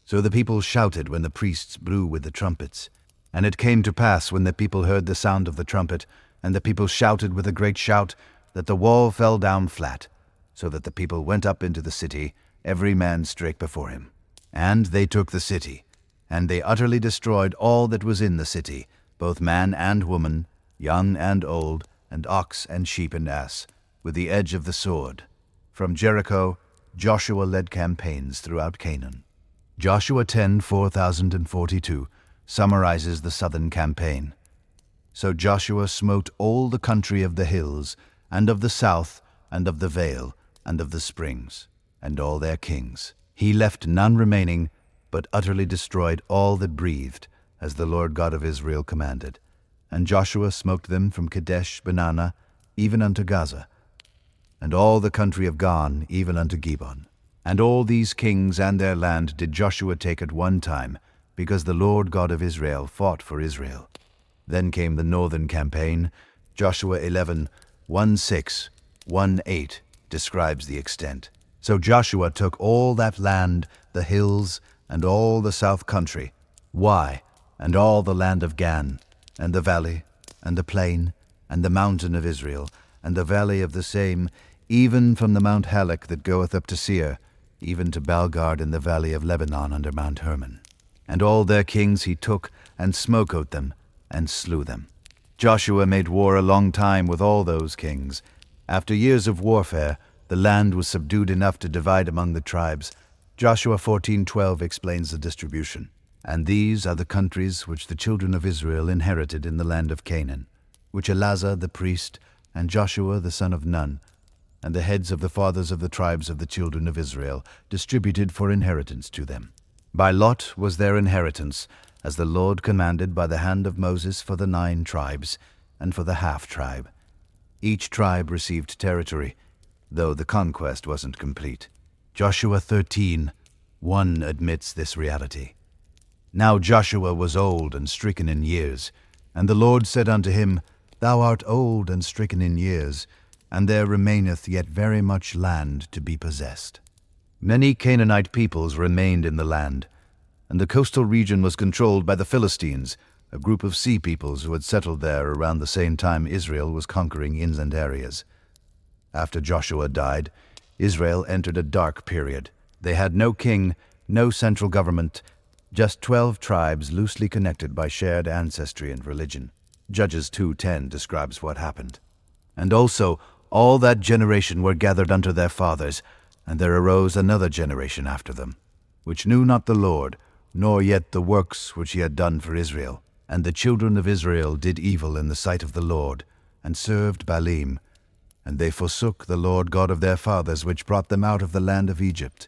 "So the people shouted when the priests blew with the trumpets. And it came to pass, when the people heard the sound of the trumpet, and the people shouted with a great shout, that the wall fell down flat, so that the people went up into the city, every man straight before him. And they took the city, and they utterly destroyed all that was in the city, both man and woman, young and old, and ox and sheep and ass, with the edge of the sword. From Jericho, Joshua led campaigns throughout Canaan." Joshua 10:4042 summarizes the southern campaign. "So Joshua smote all the country of the hills, and of the south, and of the vale, and of the springs, and all their kings. He left none remaining, but utterly destroyed all that breathed, as the Lord God of Israel commanded. And Joshua smote them from Kadesh Banana even unto Gaza, and all the country of Gone even unto Gibeon. And all these kings and their land did Joshua take at one time, because the Lord God of Israel fought for Israel. Then came the northern campaign. Joshua 11:1-6-1-8 describes the extent. So Joshua took all that land, the hills, and all the south country, and all the land of Gan, and the valley, and the plain, and the mountain of Israel, and the valley of the same, even from the Mount Halak that goeth up to Seir, even to Balgard in the valley of Lebanon under Mount Hermon. And all their kings he took, and smote them, and slew them. Joshua made war a long time with all those kings. After years of warfare, the land was subdued enough to divide among the tribes. Joshua 14:12 explains the distribution. And these are the countries which the children of Israel inherited in the land of Canaan, which Eleazar the priest, and Joshua the son of Nun, and the heads of the fathers of the tribes of the children of Israel, distributed for inheritance to them. By lot was their inheritance, as the Lord commanded by the hand of Moses, for the 9 tribes, and for the half-tribe. Each tribe received territory, though the conquest wasn't complete. Joshua 13, One admits this reality. Now Joshua was old and stricken in years, and the Lord said unto him, Thou art old and stricken in years, and there remaineth yet very much land to be possessed. Many Canaanite peoples remained in the land, and the coastal region was controlled by the Philistines, a group of sea peoples who had settled there around the same time Israel was conquering inland areas. After Joshua died, Israel entered a dark period. They had no king, no central government, just 12 tribes loosely connected by shared ancestry and religion. Judges 2:10 describes what happened. And also all that generation were gathered unto their fathers, and there arose another generation after them, which knew not the Lord, nor yet the works which he had done for Israel. And the children of Israel did evil in the sight of the Lord, and served Baalim. And they forsook the Lord God of their fathers, which brought them out of the land of Egypt,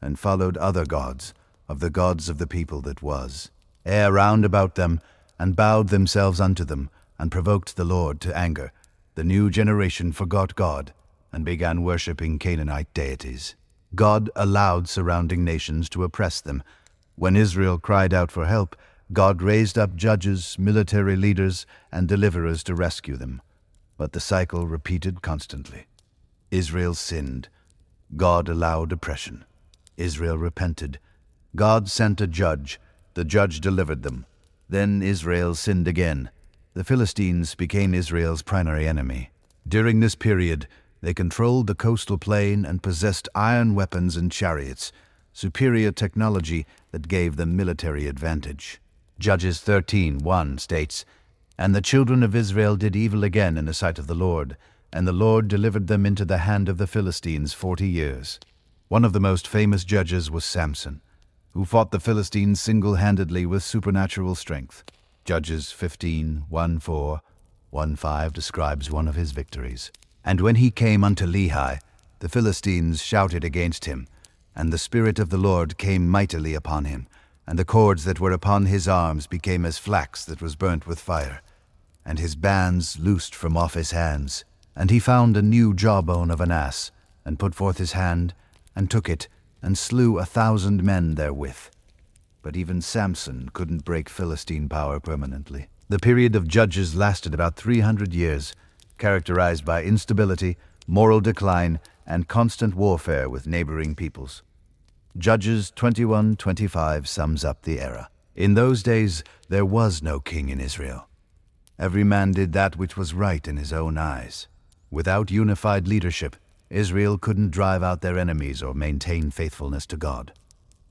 and followed other gods, of the gods of the people that was, round about them, and bowed themselves unto them, and provoked the Lord to anger. The new generation forgot God, and began worshipping Canaanite deities. God allowed surrounding nations to oppress them. When Israel cried out for help, God raised up judges, military leaders, and deliverers to rescue them. But the cycle repeated constantly. Israel sinned. God allowed oppression. Israel repented. God sent a judge. The judge delivered them. Then Israel sinned again. The Philistines became Israel's primary enemy. During this period, they controlled the coastal plain and possessed iron weapons and chariots, superior technology that gave them military advantage. Judges 13:1 states, And the children of Israel did evil again in the sight of the Lord, and the Lord delivered them into the hand of the Philistines 40 years. One of the most famous judges was Samson, who fought the Philistines single-handedly with supernatural strength. Judges 15:1-4, 1-5 describes one of his victories. And when he came unto Lehi, the Philistines shouted against him, and the Spirit of the Lord came mightily upon him, and the cords that were upon his arms became as flax that was burnt with fire, and his bands loosed from off his hands. And he found a new jawbone of an ass, and put forth his hand, and took it, and slew 1,000 men therewith. But even Samson couldn't break Philistine power permanently. The period of Judges lasted about 300 years, characterized by instability, moral decline, and constant warfare with neighboring peoples. Judges 21:25 sums up the era. In those days there was no king in Israel. Every man did that which was right in his own eyes. Without unified leadership, Israel couldn't drive out their enemies or maintain faithfulness to God.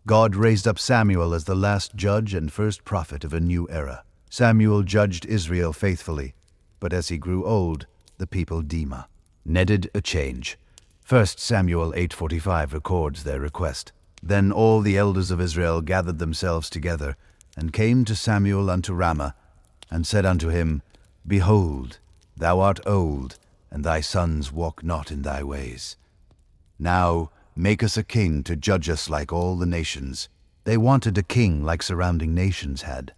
God raised up Samuel as the last judge and first prophet of a new era. Samuel judged Israel faithfully, but as he grew old, the people needed a change. 1 Samuel 8:45 records their request. Then all the elders of Israel gathered themselves together, and came to Samuel unto Ramah, and said unto him, Behold, thou art old, and thy sons walk not in thy ways. Now make us a king to judge us like all the nations. They wanted a king like surrounding nations had.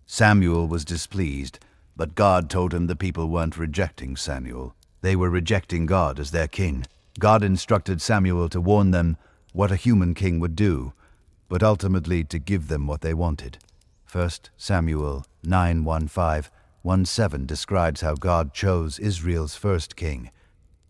Samuel was displeased, but God told him the people weren't rejecting Samuel. They were rejecting God as their king. God instructed Samuel to warn them what a human king would do, but ultimately to give them what they wanted. 1 Samuel 9:1-5-1-7 describes how God chose Israel's first king.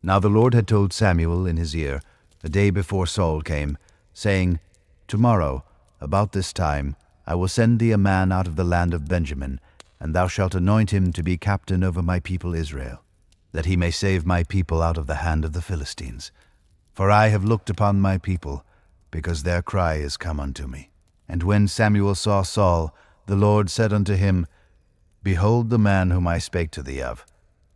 Now the Lord had told Samuel in his ear, the day before Saul came, saying, Tomorrow, about this time, I will send thee a man out of the land of Benjamin, and thou shalt anoint him to be captain over my people Israel, that he may save my people out of the hand of the Philistines. For I have looked upon my people, because their cry is come unto me. And when Samuel saw Saul, the Lord said unto him, Behold the man whom I spake to thee of,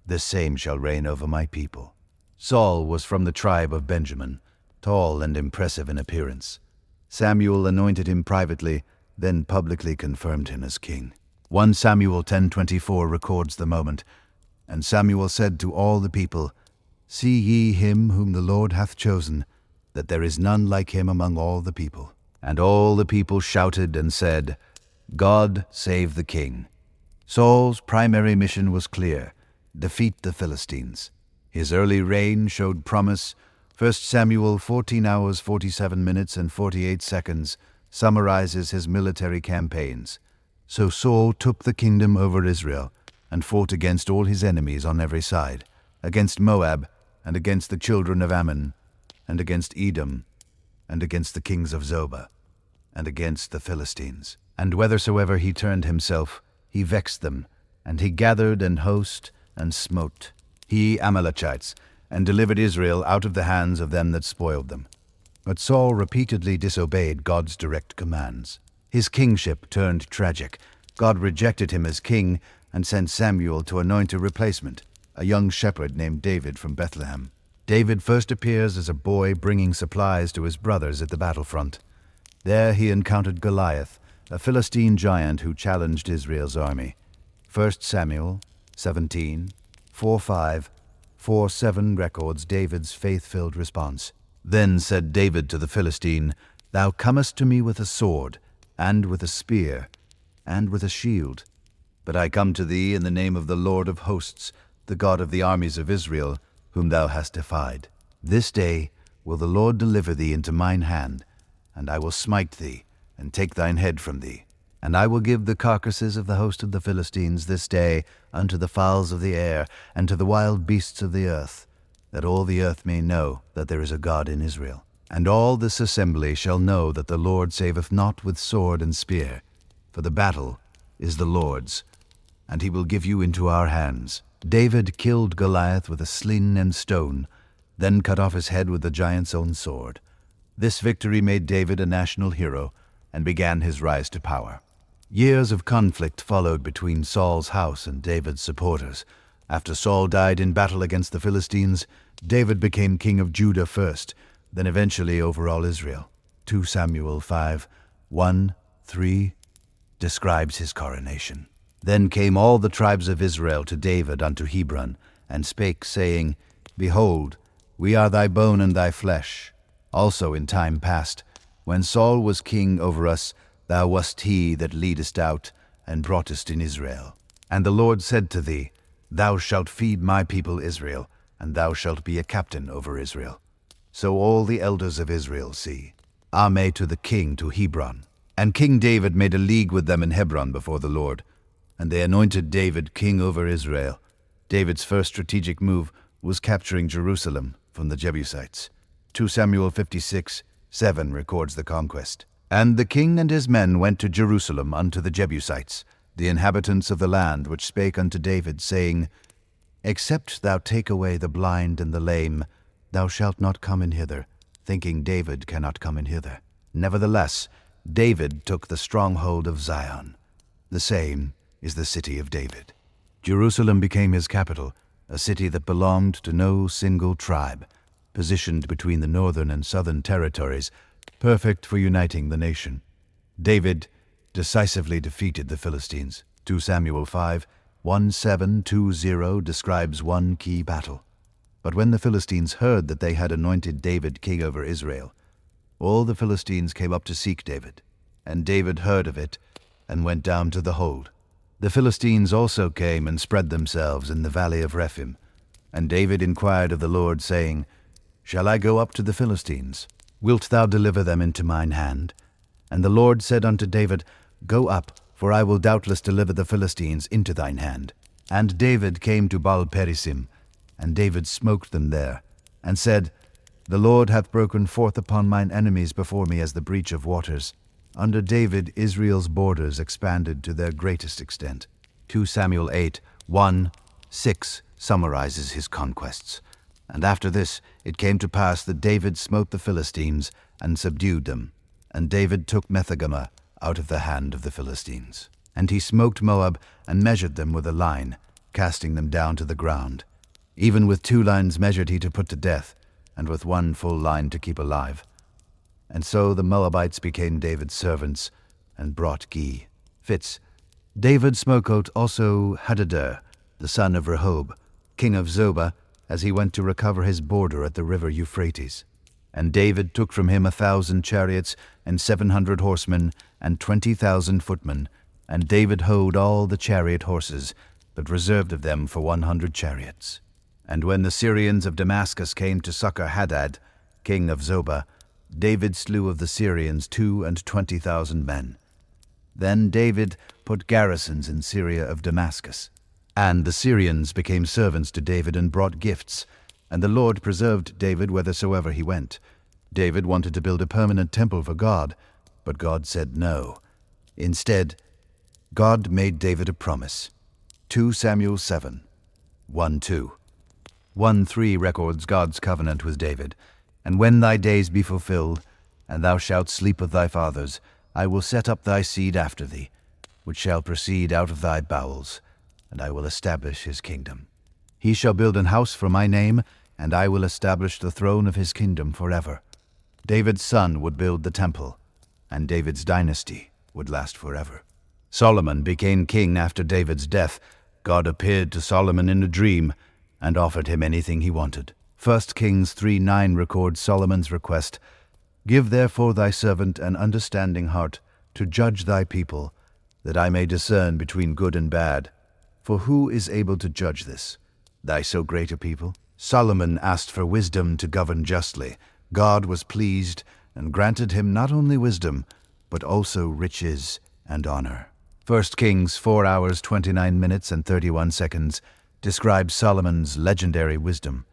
this same shall reign over my people. Saul was from the tribe of Benjamin, tall and impressive in appearance. Samuel anointed him privately, then publicly confirmed him as king. 1 Samuel 10:24 records the moment. And Samuel said to all the people, See ye him whom the Lord hath chosen, that there is none like him among all the people. And all the people shouted and said, God save the king. Saul's primary mission was clear: defeat the Philistines. His early reign showed promise 1 Samuel 14 hours 47 minutes and 48 seconds summarizes his military campaigns. So Saul took the kingdom over Israel and fought against all his enemies on every side, against Moab, and against the children of Ammon, and against Edom, and against the kings of Zobah, and against the Philistines. And whithersoever he turned himself, he vexed them, and he gathered an host, and smote he Amalekites, and delivered Israel out of the hands of them that spoiled them. But Saul repeatedly disobeyed God's direct commands. His kingship turned tragic. God rejected him as king and sent Samuel to anoint a replacement, a young shepherd named David from Bethlehem. David first appears as a boy bringing supplies to his brothers at the battlefront. There he encountered Goliath, a Philistine giant who challenged Israel's army. 1 Samuel 17, 4:5, 4:7 records David's faith-filled response. Then said David to the Philistine, Thou comest to me with a sword, and with a spear, and with a shield. But I come to thee in the name of the Lord of hosts, the God of the armies of Israel, whom thou hast defied. This day will the Lord deliver thee into mine hand, and I will smite thee, and take thine head from thee. And I will give the carcasses of the host of the Philistines this day unto the fowls of the air, and to the wild beasts of the earth, that all the earth may know that there is a God in Israel. And all this assembly shall know that the Lord saveth not with sword and spear, for the battle is the Lord's, and he will give you into our hands. David killed Goliath with a sling and stone, then cut off his head with the giant's own sword. This victory made David a national hero and began his rise to power. Years of conflict followed between Saul's house and David's supporters. After Saul died in battle against the Philistines, David became king of Judah first, then eventually over all Israel. 2 Samuel 5, 1, 3 describes his coronation. Then came all the tribes of Israel to David unto Hebron, and spake, saying, Behold, we are thy bone and thy flesh. Also in time past, when Saul was king over us, thou wast he that leadest out, and broughtest in Israel. And the Lord said to thee, Thou shalt feed my people Israel, and thou shalt be a captain over Israel. So all the elders of Israel see. Arme to the king to Hebron. And King David made a league with them in Hebron before the Lord, and they anointed David king over Israel. David's first strategic move was capturing Jerusalem from the Jebusites. 2 Samuel 56, 7 records the conquest. And the king and his men went to Jerusalem unto the Jebusites, the inhabitants of the land, which spake unto David, saying, Except thou take away the blind and the lame, thou shalt not come in hither, thinking David cannot come in hither. Nevertheless, David took the stronghold of Zion. The same is the city of David. Jerusalem became his capital, a city that belonged to no single tribe, positioned between the northern and southern territories, perfect for uniting the nation. David decisively defeated the Philistines. 2 Samuel 5, 1-7-2-0 describes one key battle. But when the Philistines heard that they had anointed David king over Israel, all the Philistines came up to seek David, and David heard of it, and went down to the hold. The Philistines also came and spread themselves in the valley of Rephaim. And David inquired of the Lord, saying, Shall I go up to the Philistines? Wilt thou deliver them into mine hand? And the Lord said unto David, Go up, for I will doubtless deliver the Philistines into thine hand. And David came to Baal-perazim, and David smote them there, and said, The Lord hath broken forth upon mine enemies before me as the breach of waters. Under David, Israel's borders expanded to their greatest extent. 2 Samuel 8, 1-6 summarizes his conquests. And after this it came to pass that David smote the Philistines and subdued them. And David took Methegama out of the hand of the Philistines. And he smote Moab and measured them with a line, casting them down to the ground. Even with 2 lines measured he to put to death, and with 1 full line to keep alive. And so the Moabites became David's servants, and brought Ge. David smote also Hadader, the son of Rehob, king of Zobah, as he went to recover his border at the river Euphrates. And David took from him 1,000 chariots, and 700 horsemen, and 20,000 footmen. And David houghed all the chariot horses, but reserved of them for 100 chariots. And when the Syrians of Damascus came to succor Hadad, king of Zobah, David slew of the Syrians 22,000 men. Then David put garrisons in Syria of Damascus. And the Syrians became servants to David and brought gifts, and the Lord preserved David whithersoever he went. David wanted to build a permanent temple for God, but God said no. Instead, God made David a promise. 2 Samuel 7, 1-2. 1:3 records God's covenant with David. And when thy days be fulfilled, and thou shalt sleep with thy fathers, I will set up thy seed after thee, which shall proceed out of thy bowels, and I will establish his kingdom. He shall build an house for my name, and I will establish the throne of his kingdom forever. David's son would build the temple, and David's dynasty would last forever. Solomon became king after David's death. God appeared to Solomon in a dream and offered him anything he wanted. 1 Kings 3:9 records Solomon's request, "Give therefore thy servant an understanding heart to judge thy people, that I may discern between good and bad. For who is able to judge this, thy so great a people?" Solomon asked for wisdom to govern justly. God was pleased and granted him not only wisdom, but also riches and honor. 1 Kings 4 hours 29 minutes and 31 seconds describes Solomon's legendary wisdom.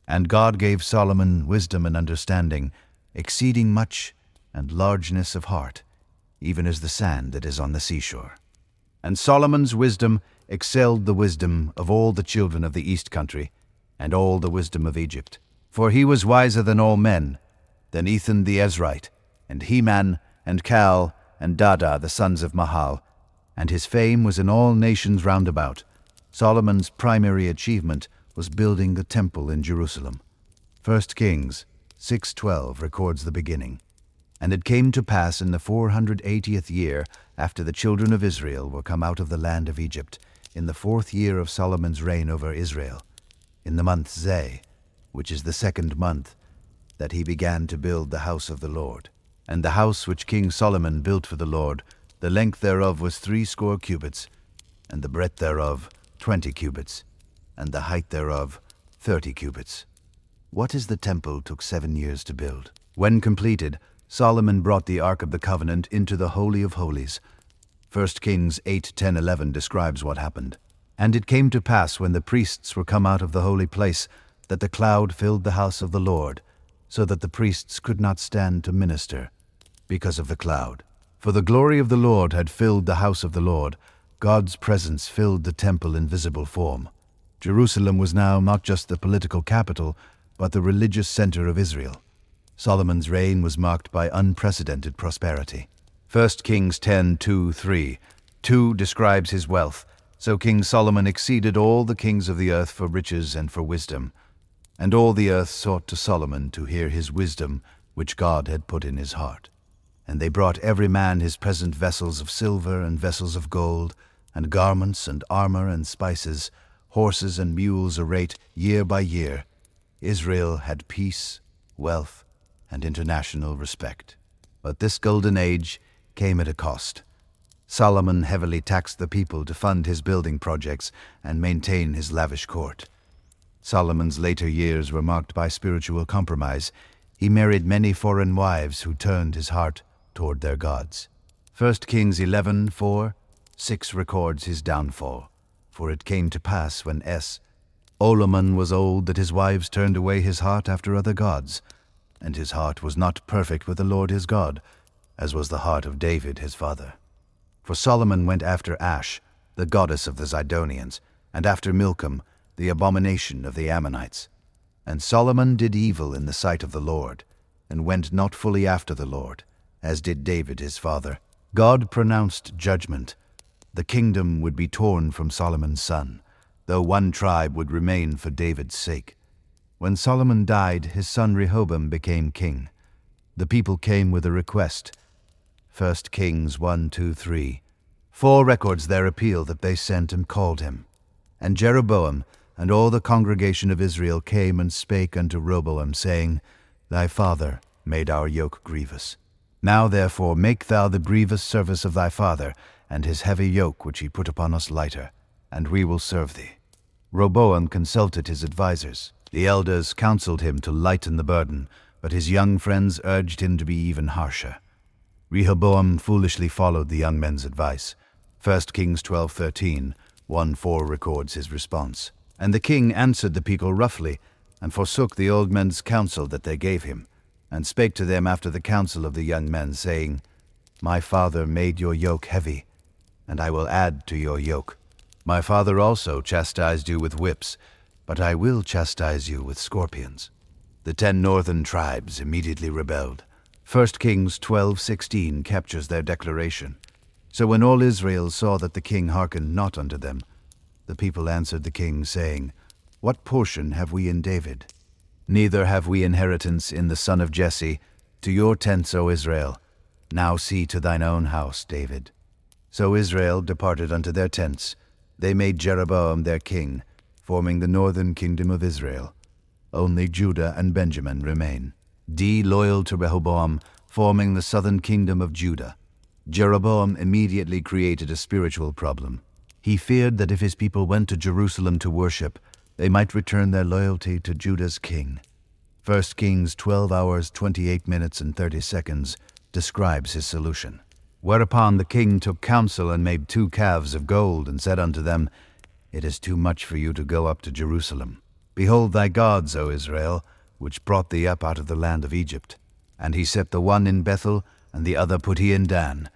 And God gave Solomon wisdom and understanding, exceeding much, and largeness of heart, even as the sand that is on the seashore. And Solomon's wisdom excelled the wisdom of all the children of the east country, and all the wisdom of Egypt. For he was wiser than all men, than Ethan the Ezrite, and Heman, and Cal, and Dada, the sons of Mahal, and his fame was in all nations round about. Solomon's primary achievement was building the temple in Jerusalem. 1 Kings 6:12 records the beginning. And it came to pass in the 480th year, after the children of Israel were come out of the land of Egypt, in the 4th year of Solomon's reign over Israel, in the month Zeh, which is the 2nd month, that he began to build the house of the Lord. And the house which King Solomon built for the Lord, the length thereof was 60 cubits, and the breadth thereof 20 cubits, and the height thereof 30 cubits. What is the temple took 7 years to build. When completed, Solomon brought the Ark of the Covenant into the Holy of Holies. 1 Kings 8:10-11 describes what happened. And it came to pass when the priests were come out of the holy place, that the cloud filled the house of the Lord, so that the priests could not stand to minister, because of the cloud. For the glory of the Lord had filled the house of the Lord. God's presence filled the temple in visible form. Jerusalem was now not just the political capital, but the religious center of Israel. Solomon's reign was marked by unprecedented prosperity. 1 Kings 10:2-3. 2 describes his wealth. So King Solomon exceeded all the kings of the earth for riches and for wisdom. And all the earth sought to Solomon to hear his wisdom, which God had put in his heart. And they brought every man his present vessels of silver and vessels of gold, and garments and armor and spices, horses and mules arrayed year by year. Israel had peace, wealth, and international respect. But this golden age came at a cost. Solomon heavily taxed the people to fund his building projects and maintain his lavish court. Solomon's later years were marked by spiritual compromise. He married many foreign wives who turned his heart toward their gods. 1 Kings 11:4-6 records his downfall. For it came to pass when Solomon was old that his wives turned away his heart after other gods, and his heart was not perfect with the Lord his God, as was the heart of David his father. For Solomon went after Ash, the goddess of the Zidonians, and after Milcom, the abomination of the Ammonites. And Solomon did evil in the sight of the Lord, and went not fully after the Lord, as did David his father. God pronounced judgment. The kingdom would be torn from Solomon's son, though one tribe would remain for David's sake. When Solomon died, his son Rehoboam became king. The people came with a request. 1 Kings 1-2-3. 4 records their appeal that they sent and called him. And Jeroboam and all the congregation of Israel came and spake unto Rehoboam, saying, Thy father made our yoke grievous. Now therefore make thou the grievous service of thy father, and his heavy yoke which he put upon us lighter, and we will serve thee. Rehoboam consulted his advisers. The elders counseled him to lighten the burden, but his young friends urged him to be even harsher. Rehoboam foolishly followed the young men's advice. 1 Kings 12:13, 1:4 records his response. And the king answered the people roughly, and forsook the old men's counsel that they gave him, and spake to them after the counsel of the young men, saying, My father made your yoke heavy, and I will add to your yoke. My father also chastised you with whips, but I will chastise you with scorpions. The 10 northern tribes immediately rebelled. 1 Kings 12:16 captures their declaration. So when all Israel saw that the king hearkened not unto them, the people answered the king, saying, What portion have we in David? Neither have we inheritance in the son of Jesse. To your tents, O Israel. Now see to thine own house, David. So Israel departed unto their tents. They made Jeroboam their king, forming the northern kingdom of Israel. Only Judah and Benjamin remain. Loyal to Rehoboam, forming the southern kingdom of Judah. Jeroboam immediately created a spiritual problem. He feared that if his people went to Jerusalem to worship, they might return their loyalty to Judah's king. 1 Kings 12 hours, 28 minutes and 30 seconds describes his solution. Whereupon the king took counsel and made 2 calves of gold, and said unto them, It is too much for you to go up to Jerusalem. Behold thy gods, O Israel, which brought thee up out of the land of Egypt. And he set the one in Bethel, and the other put he in Dan.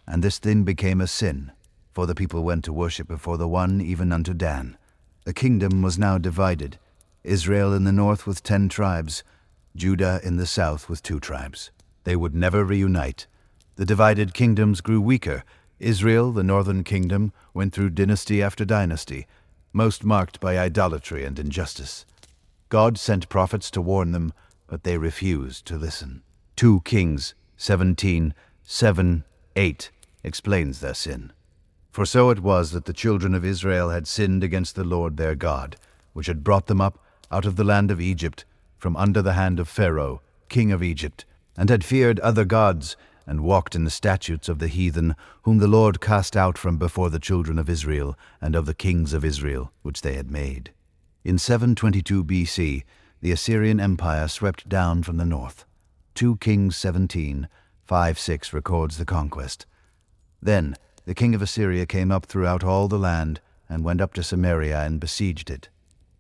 And this thing became a sin, for the people went to worship before the one even unto Dan. The kingdom was now divided, Israel in the north with 10 tribes, Judah in the south with 2 tribes. They would never reunite. The divided kingdoms grew weaker. Israel, the northern kingdom, went through dynasty after dynasty, most marked by idolatry and injustice. God sent prophets to warn them, but they refused to listen. 2 Kings 17:7-8 explains their sin. For so it was that the children of Israel had sinned against the Lord their God, which had brought them up out of the land of Egypt, from under the hand of Pharaoh, king of Egypt, and had feared other gods, and walked in the statutes of the heathen, whom the Lord cast out from before the children of Israel, and of the kings of Israel, which they had made. In 722 BC, the Assyrian Empire swept down from the north. 2 Kings 17:5-6 records the conquest. Then the king of Assyria came up throughout all the land, and went up to Samaria and besieged it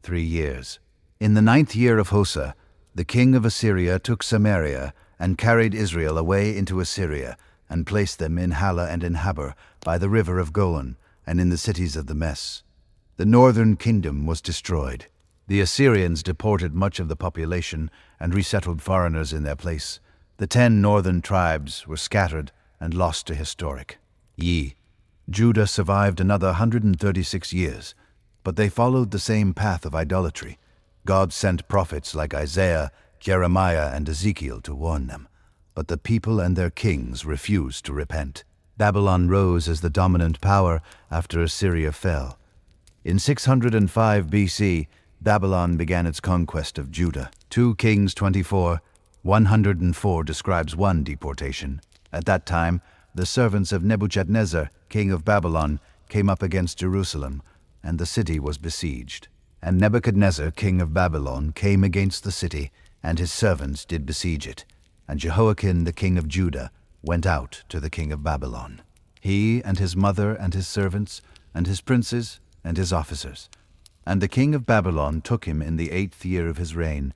3 years. In the 9th year of Hosea, the king of Assyria took Samaria, and carried Israel away into Assyria, and placed them in Hala and in Habor, by the river of Golan, and in the cities of the Mess. The northern kingdom was destroyed. The Assyrians deported much of the population, and resettled foreigners in their place. The 10 northern tribes were scattered and lost to historic. Judah survived another 136 years, but they followed the same path of idolatry. God sent prophets like Isaiah, Jeremiah, and Ezekiel to warn them, but the people and their kings refused to repent. Babylon rose as the dominant power after Assyria fell. In 605 BC, Babylon began its conquest of Judah. 2 Kings 24:104 describes one deportation. At that time, the servants of Nebuchadnezzar, king of Babylon, came up against Jerusalem, and the city was besieged. And Nebuchadnezzar, king of Babylon, came against the city, and his servants did besiege it. And Jehoiakim, the king of Judah, went out to the king of Babylon, he and his mother and his servants, and his princes and his officers. And the king of Babylon took him in the 8th year of his reign,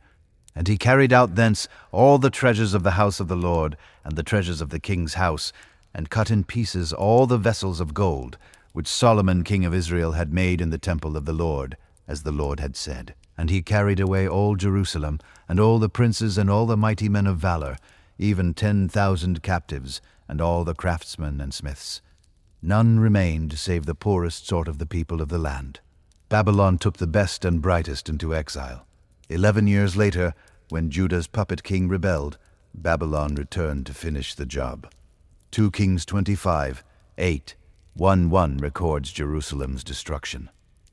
and he carried out thence all the treasures of the house of the Lord, and the treasures of the king's house, and cut in pieces all the vessels of gold, which Solomon king of Israel had made in the temple of the Lord, as the Lord had said. And he carried away all Jerusalem, and all the princes and all the mighty men of valor, even 10,000 captives, and all the craftsmen and smiths. None remained save the poorest sort of the people of the land. Babylon took the best and brightest into exile. 11 years later, when Judah's puppet king rebelled, Babylon returned to finish the job. 2 Kings 25:8-1 records Jerusalem's destruction.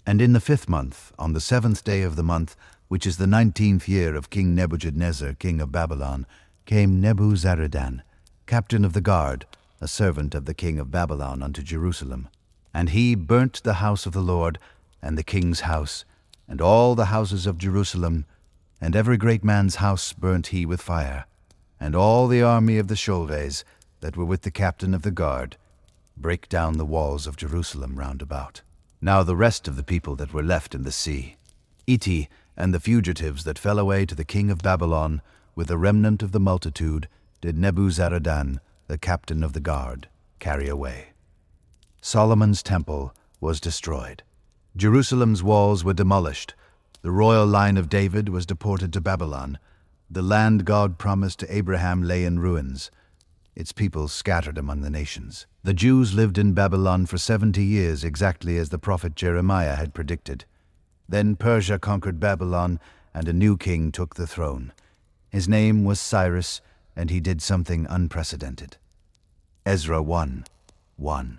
And in the 5th month, on the 7th day of the month, which is the 19th year of King Nebuchadnezzar, king of Babylon, came Nebuzaradan, captain of the guard, a servant of the king of Babylon, unto Jerusalem. And he burnt the house of the Lord, and the king's house, and all the houses of Jerusalem, and every great man's house burnt he with fire, and all the army of the Sholves that were with the captain of the guard brake down the walls of Jerusalem round about. Now the rest of the people that were left in the sea, Iti and the fugitives that fell away to the king of Babylon, with the remnant of the multitude, did Nebuzaradan, the captain of the guard, carry away. Solomon's temple was destroyed. Jerusalem's walls were demolished. The royal line of David was deported to Babylon. The land God promised to Abraham lay in ruins, its people scattered among the nations. The Jews lived in Babylon for 70 years, exactly as the prophet Jeremiah had predicted. Then Persia conquered Babylon, and a new king took the throne. His name was Cyrus, and he did something unprecedented. Ezra 1:1.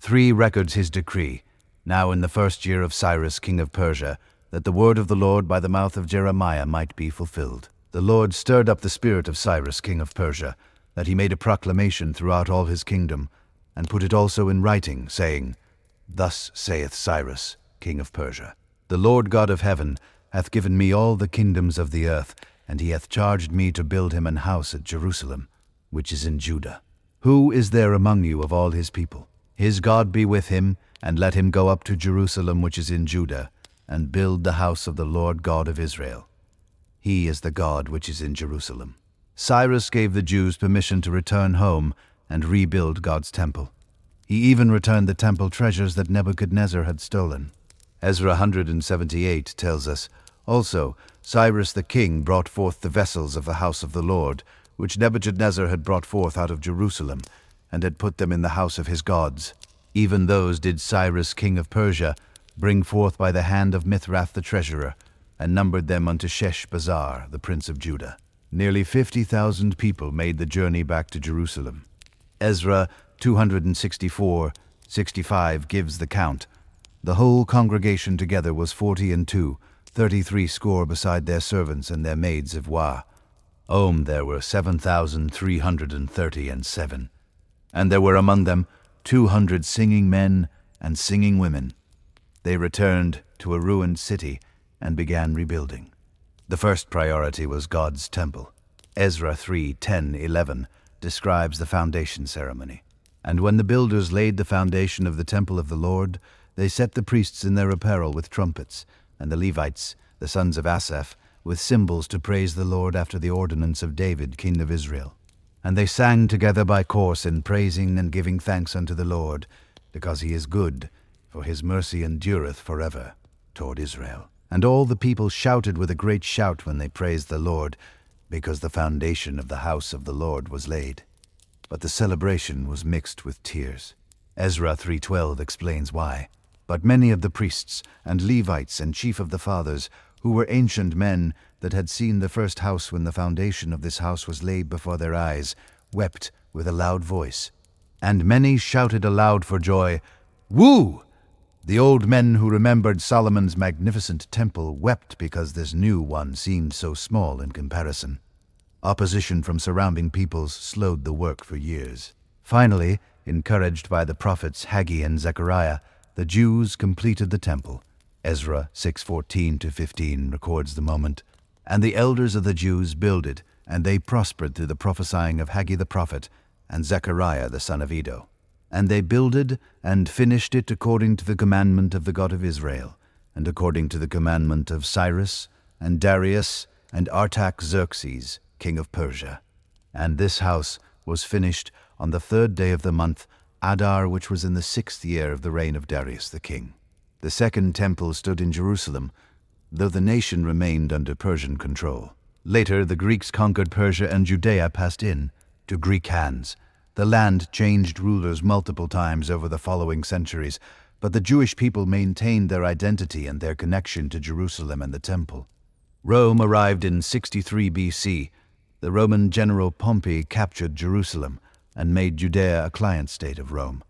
3 records his decree, now in the first year of Cyrus, king of Persia, that the word of the Lord by the mouth of Jeremiah might be fulfilled. The Lord stirred up the spirit of Cyrus, king of Persia, that he made a proclamation throughout all his kingdom, and put it also in writing, saying, Thus saith Cyrus, king of Persia, The Lord God of heaven hath given me all the kingdoms of the earth, and he hath charged me to build him an house at Jerusalem, which is in Judah. Who is there among you of all his people? His God be with him, and let him go up to Jerusalem, which is in Judah, and build the house of the Lord God of Israel. He is the God which is in Jerusalem. Cyrus gave the Jews permission to return home and rebuild God's temple. He even returned the temple treasures that Nebuchadnezzar had stolen. Ezra 178 tells us, Also, Cyrus the king brought forth the vessels of the house of the Lord, which Nebuchadnezzar had brought forth out of Jerusalem, and had put them in the house of his gods. Even those did Cyrus king of Persia bring forth by the hand of Mithrath the treasurer, and numbered them unto Sheshbazzar, the prince of Judah. Nearly 50,000 people made the journey back to Jerusalem. Ezra 264:65 gives the count. The whole congregation together was 40 and 2, 33 score beside their servants and their maids of war. There were 7,337, and there were among them 200 singing men and singing women. They returned to a ruined city and began rebuilding. The first priority was God's temple. Ezra 3:10-11 describes the foundation ceremony. And when the builders laid the foundation of the temple of the Lord, they set the priests in their apparel with trumpets, and the Levites, the sons of Asaph, with cymbals to praise the Lord after the ordinance of David, king of Israel. And they sang together by course in praising and giving thanks unto the Lord, because he is good, for his mercy endureth forever, toward Israel. And all the people shouted with a great shout when they praised the Lord, because the foundation of the house of the Lord was laid. But the celebration was mixed with tears. Ezra 3:12 explains why. But many of the priests and Levites and chief of the fathers, who were ancient men that had seen the first house when the foundation of this house was laid before their eyes, wept with a loud voice. And many shouted aloud for joy, Woo! The old men who remembered Solomon's magnificent temple wept because this new one seemed so small in comparison. Opposition from surrounding peoples slowed the work for years. Finally, encouraged by the prophets Haggai and Zechariah, the Jews completed the temple. Ezra 6:14-15 records the moment. And the elders of the Jews builded, and they prospered through the prophesying of Haggai the prophet and Zechariah the son of Iddo. And they builded and finished it according to the commandment of the God of Israel, and according to the commandment of Cyrus and Darius and Artaxerxes, king of Persia. And this house was finished on the 3rd day of the month Adar, which was in the 6th year of the reign of Darius the king. The second temple stood in Jerusalem, though the nation remained under Persian control. Later, the Greeks conquered Persia, and Judea passed into Greek hands. The land changed rulers multiple times over the following centuries, but the Jewish people maintained their identity and their connection to Jerusalem and the temple. Rome arrived in 63 BC. The Roman general Pompey captured Jerusalem and made Judea a client state of Rome.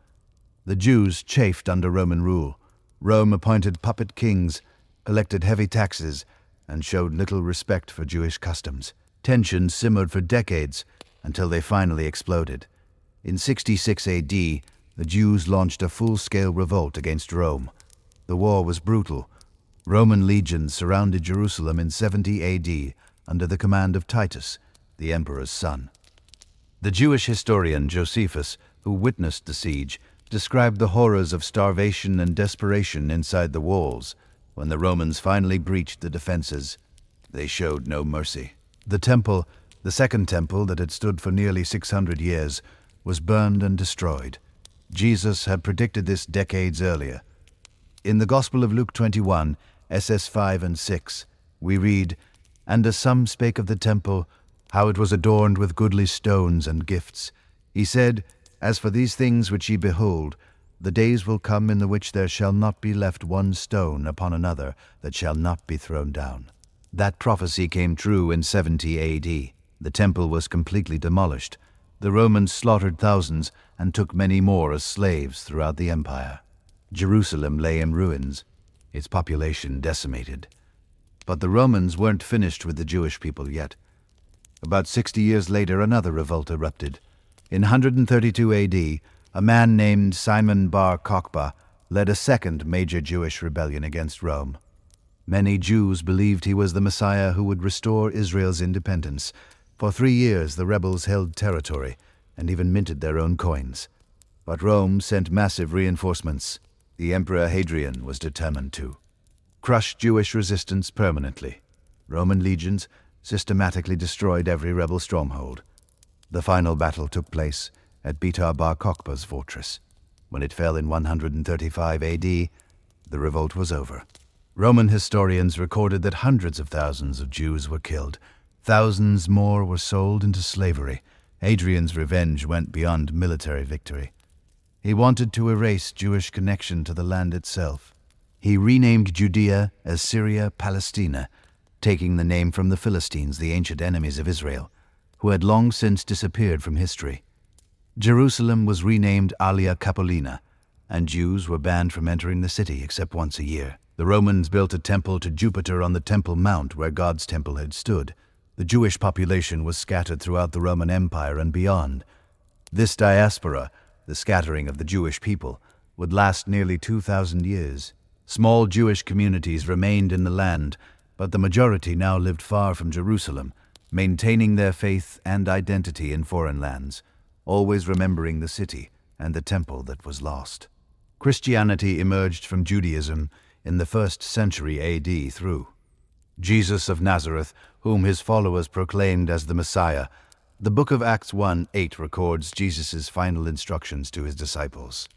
The Jews chafed under Roman rule. Rome appointed puppet kings, collected heavy taxes, and showed little respect for Jewish customs. Tensions simmered for decades until they finally exploded. In 66 AD, the Jews launched a full-scale revolt against Rome. The war was brutal, Roman legions surrounded Jerusalem in 70 AD under the command of Titus, the emperor's son. The Jewish historian Josephus, who witnessed the siege, described the horrors of starvation and desperation inside the walls. When the Romans finally breached the defenses, they showed no mercy. The temple, the second temple that had stood for nearly 600 years, was burned and destroyed. Jesus had predicted this decades earlier. In the Gospel of Luke 21, SS 5 and 6, we read, "And as some spake of the temple, how it was adorned with goodly stones and gifts, he said, As for these things which ye behold, the days will come in the which there shall not be left one stone upon another that shall not be thrown down." That prophecy came true in 70 AD. The temple was completely demolished. The Romans slaughtered thousands and took many more as slaves throughout the empire. Jerusalem lay in ruins, its population decimated. But the Romans weren't finished with the Jewish people yet. About 60 years later, another revolt erupted. In 132 AD, a man named Simon Bar Kokhba led a second major Jewish rebellion against Rome. Many Jews believed he was the Messiah who would restore Israel's independence. For 3 years, the rebels held territory and even minted their own coins. But Rome sent massive reinforcements. The Emperor Hadrian was determined to crush Jewish resistance permanently. Roman legions systematically destroyed every rebel stronghold. The final battle took place at Betar Bar Kokhba's fortress. When it fell in 135 AD, the revolt was over. Roman historians recorded that hundreds of thousands of Jews were killed. Thousands more were sold into slavery. Hadrian's revenge went beyond military victory. He wanted to erase Jewish connection to the land itself. He renamed Judea as Syria Palestina, taking the name from the Philistines, the ancient enemies of Israel, who had long since disappeared from history. Jerusalem was renamed Alia Capitolina, and Jews were banned from entering the city except once a year. The Romans built a temple to Jupiter on the Temple Mount where God's temple had stood. The Jewish population was scattered throughout the Roman Empire and beyond. This diaspora, the scattering of the Jewish people, would last nearly 2,000 years. Small Jewish communities remained in the land, but the majority now lived far from Jerusalem, maintaining their faith and identity in foreign lands, always remembering the city and the temple that was lost. Christianity emerged from Judaism in the 1st century AD through Jesus of Nazareth, whom his followers proclaimed as the Messiah. The book of Acts 1:8 records Jesus' final instructions to his disciples.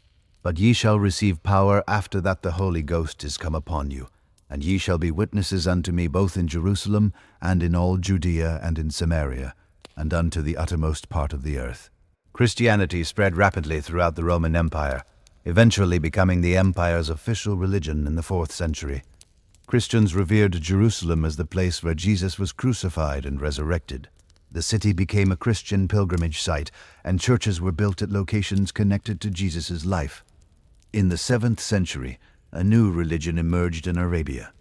"But ye shall receive power after that the Holy Ghost is come upon you, and ye shall be witnesses unto me both in Jerusalem and in all Judea and in Samaria, and unto the uttermost part of the earth." Christianity spread rapidly throughout the Roman Empire, eventually becoming the empire's official religion in the 4th century. Christians revered Jerusalem as the place where Jesus was crucified and resurrected. The city became a Christian pilgrimage site, and churches were built at locations connected to Jesus' life. In the 7th century, a new religion emerged in Arabia.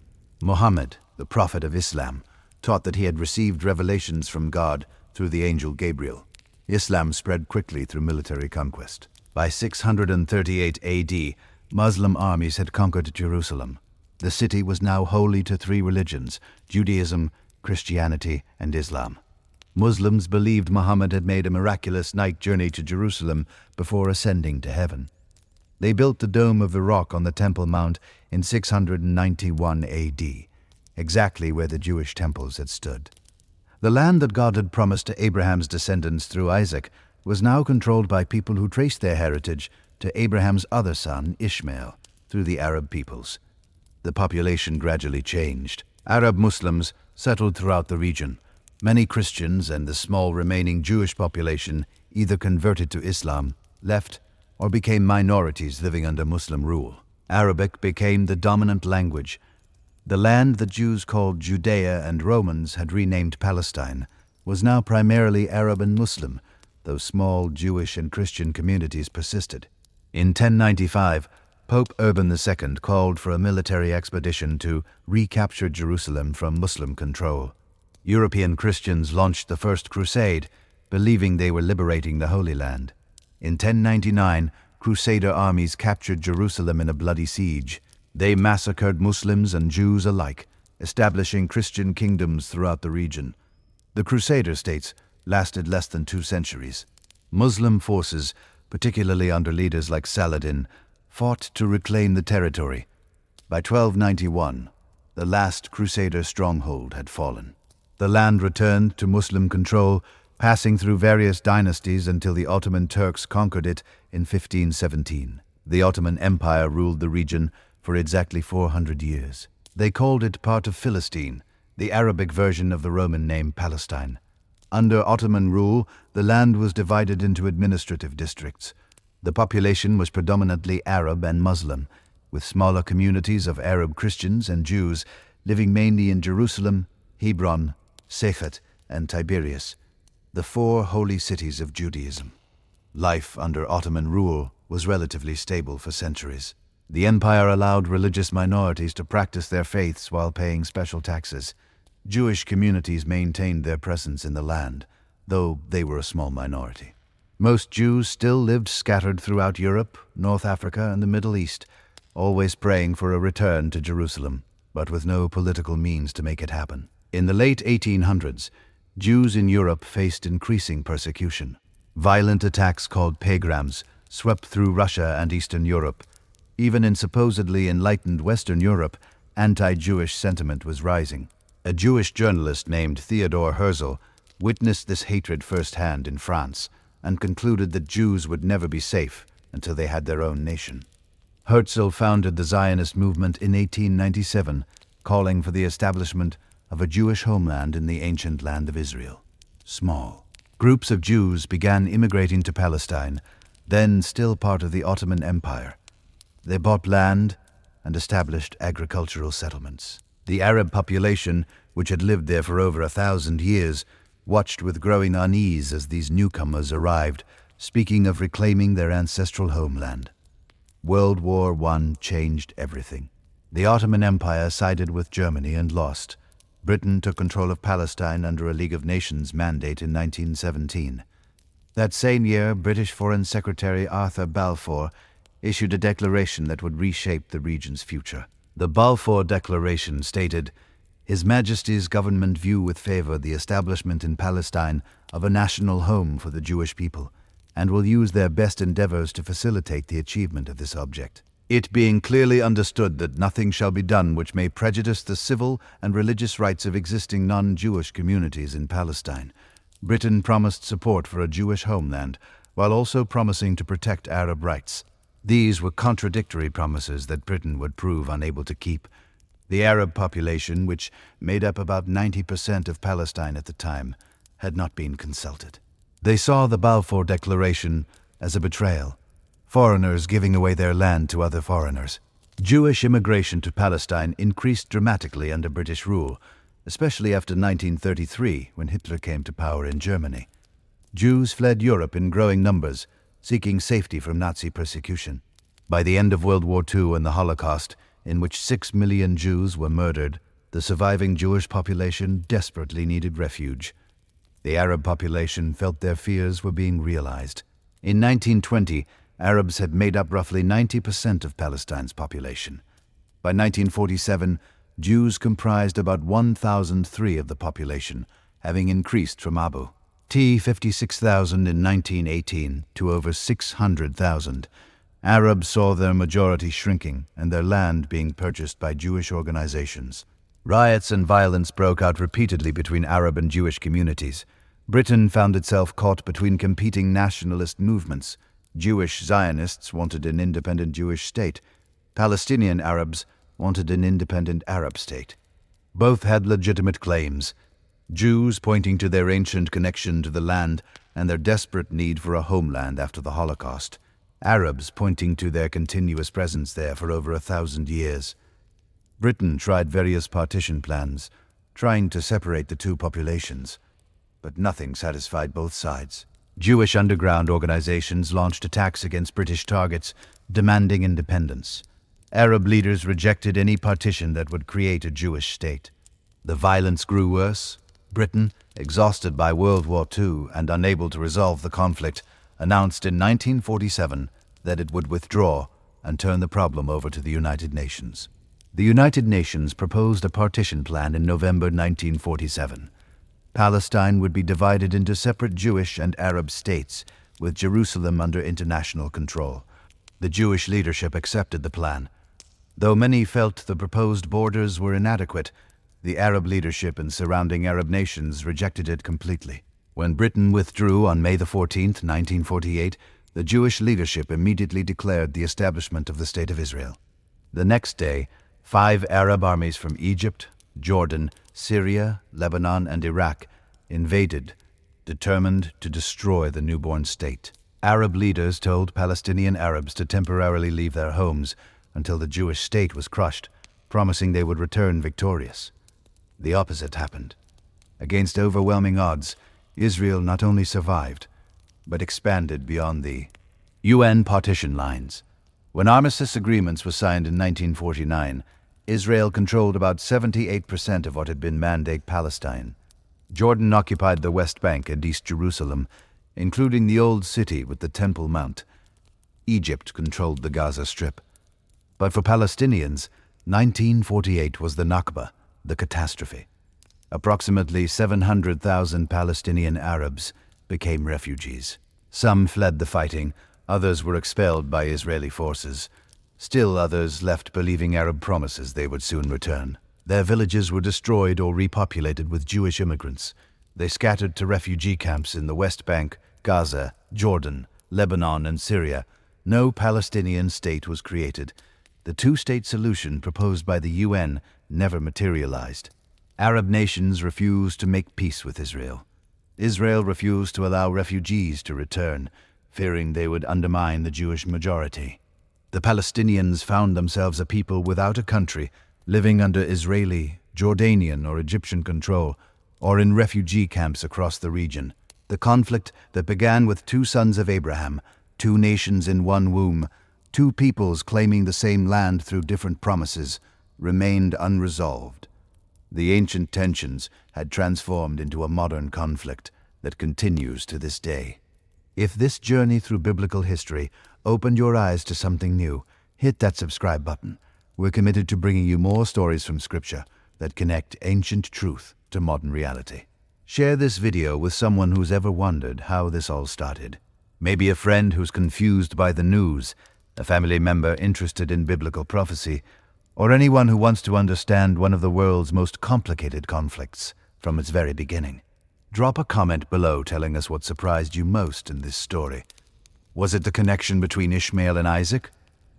Muhammad, the prophet of Islam, taught that he had received revelations from God through the angel Gabriel. Islam spread quickly through military conquest. By 638 AD, Muslim armies had conquered Jerusalem. The city was now holy to 3 religions: Judaism, Christianity, and Islam. Muslims believed Muhammad had made a miraculous night journey to Jerusalem before ascending to heaven. They built the Dome of the Rock on the Temple Mount in 691 AD, exactly where the Jewish temples had stood. The land that God had promised to Abraham's descendants through Isaac was now controlled by people who traced their heritage to Abraham's other son, Ishmael, through the Arab peoples. The population gradually changed. Arab Muslims settled throughout the region. Many Christians and the small remaining Jewish population either converted to Islam, left, or became minorities living under Muslim rule. Arabic became the dominant language. The land that Jews called Judea and Romans had renamed Palestine was now primarily Arab and Muslim, though small Jewish and Christian communities persisted. In 1095, Pope Urban II called for a military expedition to recapture Jerusalem from Muslim control. European Christians launched the First Crusade, believing they were liberating the Holy Land. In 1099, Crusader armies captured Jerusalem in a bloody siege. They massacred Muslims and Jews alike, establishing Christian kingdoms throughout the region. The Crusader states lasted less than 2 centuries. Muslim forces, particularly under leaders like Saladin, fought to reclaim the territory. By 1291, the last Crusader stronghold had fallen. The land returned to Muslim control, passing through various dynasties until the Ottoman Turks conquered it in 1517. The Ottoman Empire ruled the region for exactly 400 years. They called it part of Philistine, the Arabic version of the Roman name Palestine. Under Ottoman rule, the land was divided into administrative districts. The population was predominantly Arab and Muslim, with smaller communities of Arab Christians and Jews living mainly in Jerusalem, Hebron, Sechet, and Tiberias, the 4 holy cities of Judaism. Life under Ottoman rule was relatively stable for centuries. The empire allowed religious minorities to practice their faiths while paying special taxes. Jewish communities maintained their presence in the land, though they were a small minority. Most Jews still lived scattered throughout Europe, North Africa, and the Middle East, always praying for a return to Jerusalem, but with no political means to make it happen. In the late 1800s, Jews in Europe faced increasing persecution. Violent attacks called pogroms swept through Russia and Eastern Europe. Even in supposedly enlightened Western Europe, anti-Jewish sentiment was rising. A Jewish journalist named Theodor Herzl witnessed this hatred firsthand in France and concluded that Jews would never be safe until they had their own nation. Herzl founded the Zionist movement in 1897, calling for the establishment of a Jewish homeland in the ancient land of Israel. Small groups of Jews began immigrating to Palestine, then still part of the Ottoman Empire. They bought land and established agricultural settlements. The Arab population, which had lived there for over 1,000 years, watched with growing unease as these newcomers arrived, speaking of reclaiming their ancestral homeland. World War I changed everything. The Ottoman Empire sided with Germany and lost. Britain took control of Palestine under a League of Nations mandate in 1917. That same year, British Foreign Secretary Arthur Balfour issued a declaration that would reshape the region's future. The Balfour Declaration stated, "His Majesty's government view with favor the establishment in Palestine of a national home for the Jewish people, and will use their best endeavors to facilitate the achievement of this object. It being clearly understood that nothing shall be done which may prejudice the civil and religious rights of existing non-Jewish communities in Palestine, Britain promised support for a Jewish homeland, while also promising to protect Arab rights. These were contradictory promises that Britain would prove unable to keep. The Arab population, which made up about 90% of Palestine at the time, had not been consulted. They saw the Balfour Declaration as a betrayal, foreigners giving away their land to other foreigners. Jewish immigration to Palestine increased dramatically under British rule, especially after 1933, when Hitler came to power in Germany. Jews fled Europe in growing numbers, seeking safety from Nazi persecution. By the end of World War II and the Holocaust, in which 6 million Jews were murdered, the surviving Jewish population desperately needed refuge. The Arab population felt their fears were being realized. In 1920, Arabs had made up roughly 90% of Palestine's population. By 1947, Jews comprised about 1,003 of the population, having increased from Abu T 56,000 in 1918 to over 600,000. Arabs saw their majority shrinking and their land being purchased by Jewish organizations. Riots and violence broke out repeatedly between Arab and Jewish communities. Britain found itself caught between competing nationalist movements. Jewish Zionists wanted an independent Jewish state. Palestinian Arabs wanted an independent Arab state. Both had legitimate claims. Jews pointing to their ancient connection to the land and their desperate need for a homeland after the Holocaust. Arabs pointing to their continuous presence there for over 1,000 years. Britain tried various partition plans, trying to separate the two populations, but nothing satisfied both sides. Jewish underground organizations launched attacks against British targets, demanding independence. Arab leaders rejected any partition that would create a Jewish state. The violence grew worse. Britain, exhausted by World War II and unable to resolve the conflict, announced in 1947 that it would withdraw, and turn the problem over to the United Nations. The United Nations proposed a partition plan in November 1947. Palestine would be divided into separate Jewish and Arab states, with Jerusalem under international control. The Jewish leadership accepted the plan. Though many felt the proposed borders were inadequate, the Arab leadership and surrounding Arab nations rejected it completely. When Britain withdrew on May 14, 1948, the Jewish leadership immediately declared the establishment of the State of Israel. The next day, 5 Arab armies from Egypt, Jordan, Syria, Lebanon, and Iraq invaded, determined to destroy the newborn state. Arab leaders told Palestinian Arabs to temporarily leave their homes until the Jewish state was crushed, promising they would return victorious. The opposite happened. Against overwhelming odds, Israel not only survived, but expanded beyond the UN partition lines. When armistice agreements were signed in 1949, Israel controlled about 78% of what had been Mandate Palestine. Jordan occupied the West Bank and East Jerusalem, including the Old City with the Temple Mount. Egypt controlled the Gaza Strip. But for Palestinians, 1948 was the Nakba, the catastrophe. Approximately 700,000 Palestinian Arabs became refugees. Some fled the fighting, others were expelled by Israeli forces. Still others left believing Arab promises they would soon return. Their villages were destroyed or repopulated with Jewish immigrants. They scattered to refugee camps in the West Bank, Gaza, Jordan, Lebanon, and Syria. No Palestinian state was created. The two-state solution proposed by the UN never materialized. Arab nations refused to make peace with Israel. Israel refused to allow refugees to return, fearing they would undermine the Jewish majority. The Palestinians found themselves a people without a country, living under Israeli, Jordanian, or Egyptian control, or in refugee camps across the region. The conflict that began with 2 sons of Abraham, 2 nations in one womb, 2 peoples claiming the same land through different promises, remained unresolved. The ancient tensions had transformed into a modern conflict that continues to this day. If this journey through biblical history opened your eyes to something new, hit that subscribe button. We're committed to bringing you more stories from Scripture that connect ancient truth to modern reality. Share this video with someone who's ever wondered how this all started. Maybe a friend who's confused by the news, a family member interested in biblical prophecy, or anyone who wants to understand one of the world's most complicated conflicts from its very beginning. Drop a comment below telling us what surprised you most in this story. Was it the connection between Ishmael and Isaac?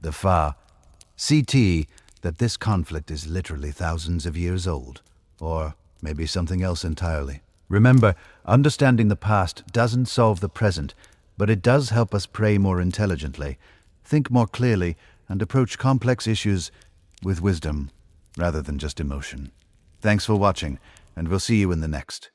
The CT that this conflict is literally thousands of years old, or maybe something else entirely. Remember, understanding the past doesn't solve the present, but it does help us pray more intelligently, think more clearly, and approach complex issues with wisdom rather than just emotion. Thanks for watching, and we'll see you in the next.